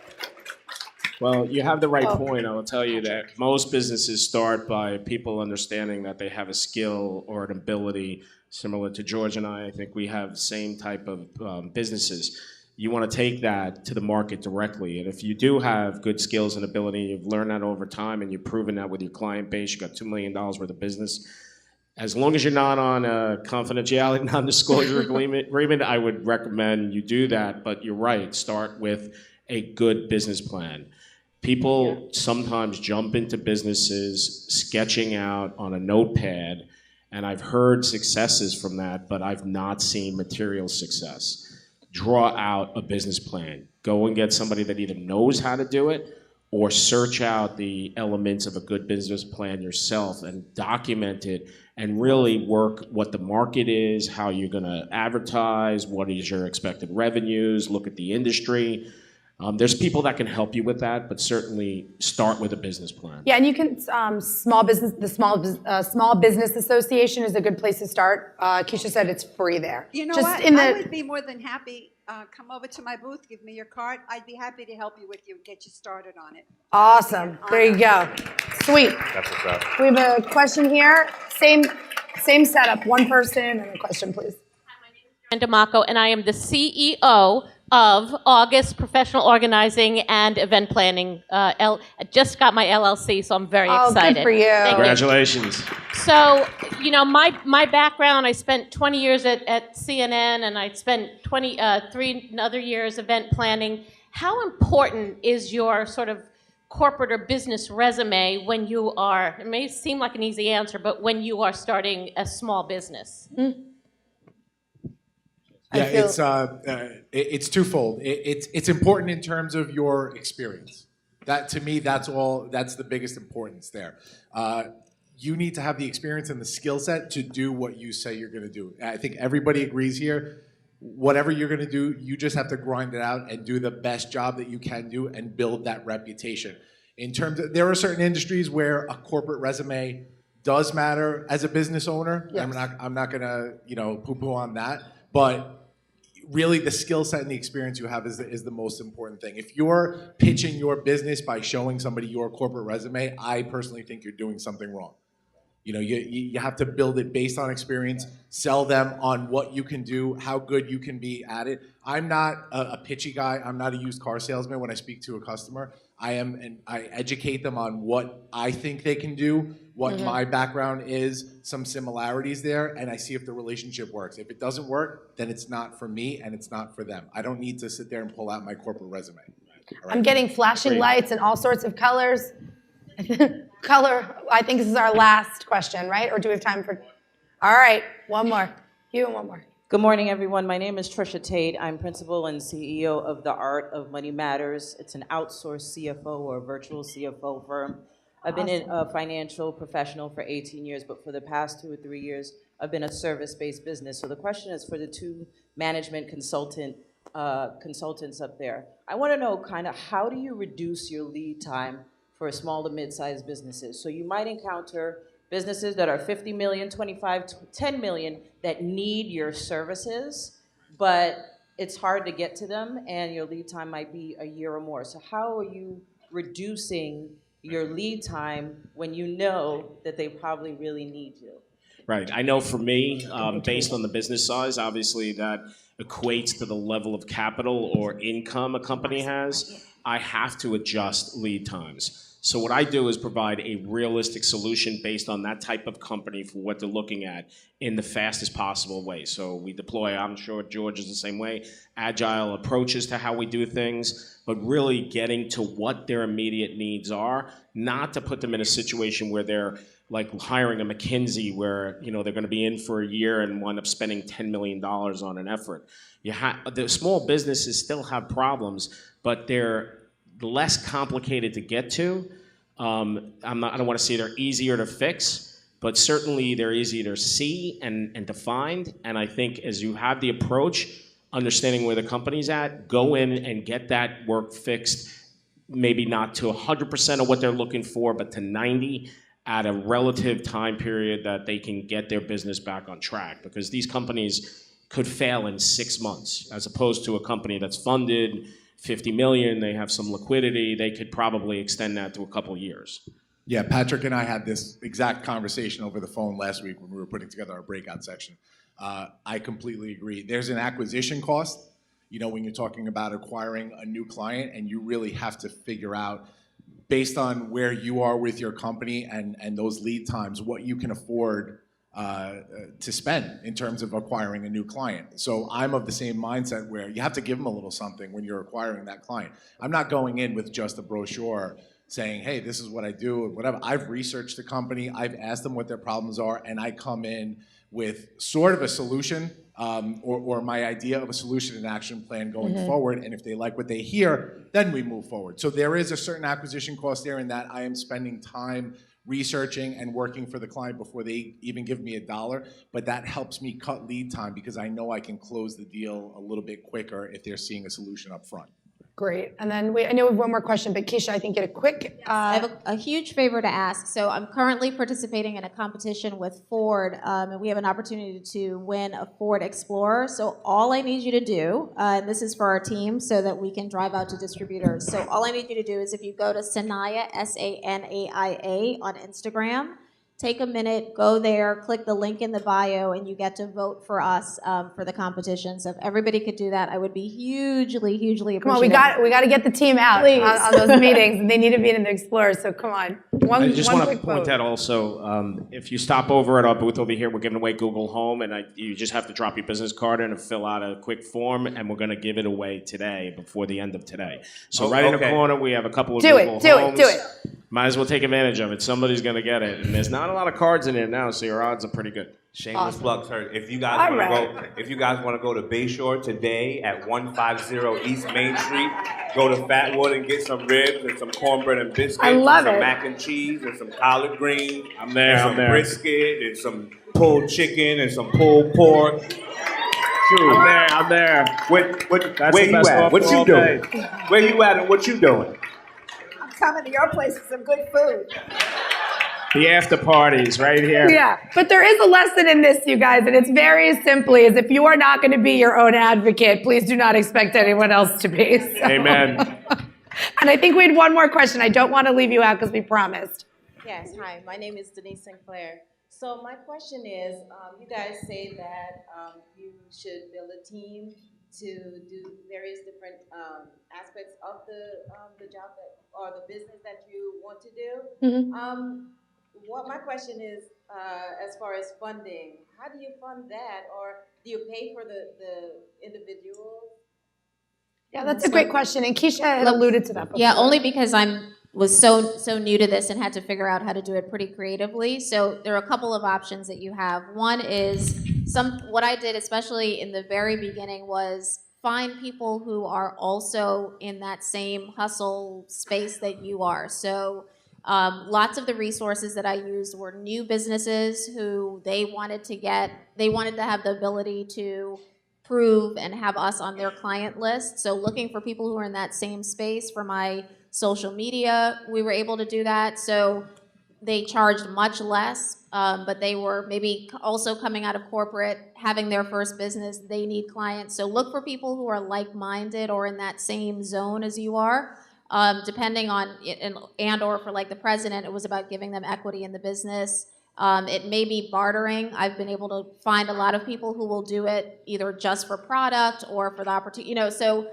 Well, you have the right point. I will tell you that most businesses start by people understanding that they have a skill or an ability similar to George and I. I think we have the same type of businesses. you want to take that to the market directly. And if you do have good skills and ability, you've learned that over time, and you've proven that with your client base, you got $2 million worth of business. As long as you're not on a confidentiality, non-disclosure agreement, I would recommend you do that. But you're right, start with a good business plan. People sometimes jump into businesses sketching out on a notepad, and I've heard successes from that, but I've not seen material success. Draw out a business plan. Go and get somebody that either knows how to do it or search out the elements of a good business plan yourself and document it and really work what the market is, how you're going to advertise, what is your expected revenues, look at the industry. There's people that can help you with that, but certainly start with a business plan. Yeah, and you can, Small Business Association is a good place to start. Keisha said it's free there. You know Just what? in the, I would be more than happy. Come over to my booth, give me your card. I'd be happy to help you get you started on it. Awesome. There you go. Sweet. That's what's up. We have a question here. Same setup. One person and a question, please. D'Amaco, and I am the CEO of August Professional Organizing and Event Planning. I just got my LLC, so I'm very excited. Good for you. Thank Congratulations. So, my background, I spent 20 years at CNN, and I spent 3 other years event planning. How important is your sort of corporate or business resume when you are, it may seem like an easy answer, but when you are starting a small business? Mm. Yeah, it's twofold. It's important in terms of your experience. That, to me, that's the biggest importance there. You need to have the experience and the skill set to do what you say you're going to do. I think everybody agrees here. Whatever you're going to do, you just have to grind it out and do the best job that you can do and build that reputation. In terms of, there are certain industries where a corporate resume does matter as a business owner. Yes. I'm not going to poo-poo on that, but really the skill set and the experience you have is the most important thing. If you're pitching your business by showing somebody your corporate resume, I personally think you're doing something wrong. You have to build it based on experience, sell them on what you can do, how good you can be at it. I'm not a pitchy guy. I'm not a used car salesman when I speak to a customer. I educate them on what I think they can do, what my background is, some similarities there, and I see if the relationship works. If it doesn't work, then it's not for me and it's not for them. I don't need to sit there and pull out my corporate resume. All right? I'm getting flashing lights and all sorts of colors. Color, I think this is our last question, right? Or do we have time for? All right, one more. You and one more. Good morning, everyone. My name is Trisha Tate. I'm principal and CEO of The Art of Money Matters. It's an outsourced CFO or virtual CFO firm. I've been a financial professional for 18 years, but for the past 2 or 3 years, I've been a service-based business. So the question is for the two management consultants up there. I want to know kind of how do you reduce your lead time for small to mid-sized businesses? So you might encounter businesses that are 50 million, 25, 10 million that need your services, but it's hard to get to them and your lead time might be a year or more. So how are you reducing your lead time when you know that they probably really need you? Right. I know for me, based on the business size, obviously that equates to the level of capital or income a company has. I have to adjust lead times. So what I do is provide a realistic solution based on that type of company for what they're looking at in the fastest possible way. So we deploy, I'm sure George is the same way, agile approaches to how we do things, but really getting to what their immediate needs are, not to put them in a situation where they're like hiring a McKinsey where they're going to be in for a year and wind up spending $10 million on an effort. The small businesses still have problems, but they're less complicated to get to. I don't want to say they're easier to fix, but certainly they're easier to see and to find. And I think as you have the approach, understanding where the company's at, go in and get that work fixed, maybe not to 100% of what they're looking for, but to 90% at a relative time period that they can get their business back on track. Because these companies could fail in 6 months, as opposed to a company that's funded 50 million, they have some liquidity, they could probably extend that to a couple years. Yeah, Patrick and I had this exact conversation over the phone last week when we were putting together our breakout section. I completely agree. There's an acquisition cost. you know, when you're talking about acquiring a new client, and you really have to figure out, based on where you are with your company and those lead times, what you can afford to spend in terms of acquiring a new client. So I'm of the same mindset where you have to give them a little something when you're acquiring that client. I'm not going in with just a brochure saying, hey, this is what I do, or whatever. I've researched the company, I've asked them what their problems are, and I come in with sort of a solution, or my idea of a solution and action plan going forward, and if they like what they hear, then we move forward. So there is a certain acquisition cost there in that I am spending time researching and working for the client before they even give me $1, but that helps me cut lead time because I know I can close the deal a little bit quicker if they're seeing a solution up front. Great. And then I know we have one more question, but Keisha, I think get a quick. I have a huge favor to ask. So I'm currently participating in a competition with Ford, and we have an opportunity to win a Ford Explorer. So all I need you to do, and this is for our team so that we can drive out to distributors. So all I need you to do is if you go to Sanaia, S-A-N-A-I-A on Instagram, take a minute, go there, click the link in the bio, and you get to vote for us for the competition. So if everybody could do that, I would be hugely, hugely appreciative. Come on, we got to get the team out on those meetings, and they need to be in the Explorer. So come on, I just want to quick point vote. out also, if you stop over at our booth over here, we're giving away Google Home, and you just have to drop your business card in and fill out a quick form, and we're going to give it away today, before the end of today. So right in the corner, we have a couple of Google Homes. Do it. Might as well take advantage of it. Somebody's going to get it. And there's not a lot of cards in there now, so your odds are pretty good. Shameless plug, sir. If you guys want to go to Bayshore today at 150 East Main Street, go to Fatwood and get some ribs and some cornbread and biscuits. I love and some it. mac and cheese and some collard greens. I'm there. And some brisket and some pulled chicken and some pulled pork. I'm there. Where you at? What you doing? Where you at and what you doing? I'm coming to your place for some good food. The after parties right here. Yeah, but there is a lesson in this, you guys, and it's very simply is if you are not going to be your own advocate, please do not expect anyone else to be. So. Amen. And I think we had one more question. I don't want to leave you out because we promised. Yes, hi, my name is Denise Sinclair. So my question is, you guys say that you should build a team to do various different aspects of the job or the business that you want to do. What my question is, as far as funding, how do you fund that, or do you pay for the individual? Yeah, that's a great question, and Keisha had alluded to that before. Yeah, only because was so new to this and had to figure out how to do it pretty creatively. So there are a couple of options that you have. One is what I did, especially in the very beginning, was find people who are also in that same hustle space that you are. So lots of the resources that I used were new businesses who they wanted to have the ability to prove and have us on their client list. So looking for people who are in that same space. For my social media, we were able to do that. So they charged much less, but they were maybe also coming out of corporate, having their first business, they need clients. So look for people who are like-minded or in that same zone as you are. Depending on, or for like the president, it was about giving them equity in the business. It may be bartering. I've been able to find a lot of people who will do it either just for product or for the opportunity, so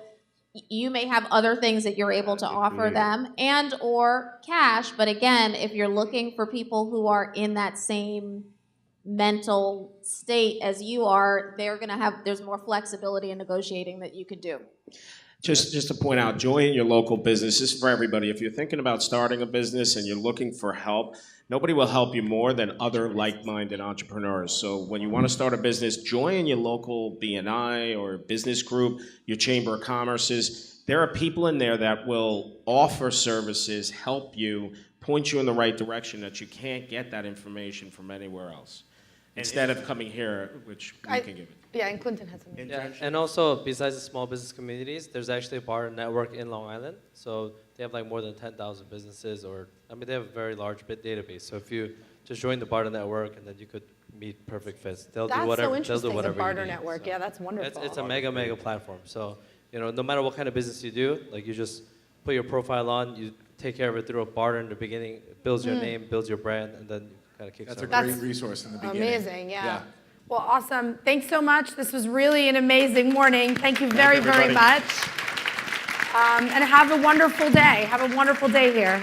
you may have other things that you're able to offer them and or cash. But again, if you're looking for people who are in that same mental state as you are, there's more flexibility in negotiating that you can do. Just to point out, join your local business. This is for everybody. If you're thinking about starting a business and you're looking for help, nobody will help you more than other like-minded entrepreneurs. So when you want to start a business, join your local BNI or business group, your Chamber of Commerce's. There are people in there that will offer services, help you, point you in the right direction that you can't get that information from anywhere else. Instead of coming here, which we can give it. Yeah, and Clinton has something. Yeah, and also, besides the small business communities, there's actually a barter network in Long Island. So they have like more than 10,000 businesses, they have a very large database. So if you just join the barter network, and then you could meet perfect fits. They'll do whatever. That's so interesting, the barter you need. network. So Yeah, that's wonderful. it's a mega platform. So no matter what kind of business you do, like you just put your profile on, you take care of it through a barter in the beginning, it builds your name, builds your brand, and then you kind of kickstart. That's a great resource in the beginning. Amazing, yeah. Well, awesome. Thanks so much. This was really an amazing morning. Thank you very, very much. And have a wonderful day. Have a wonderful day here.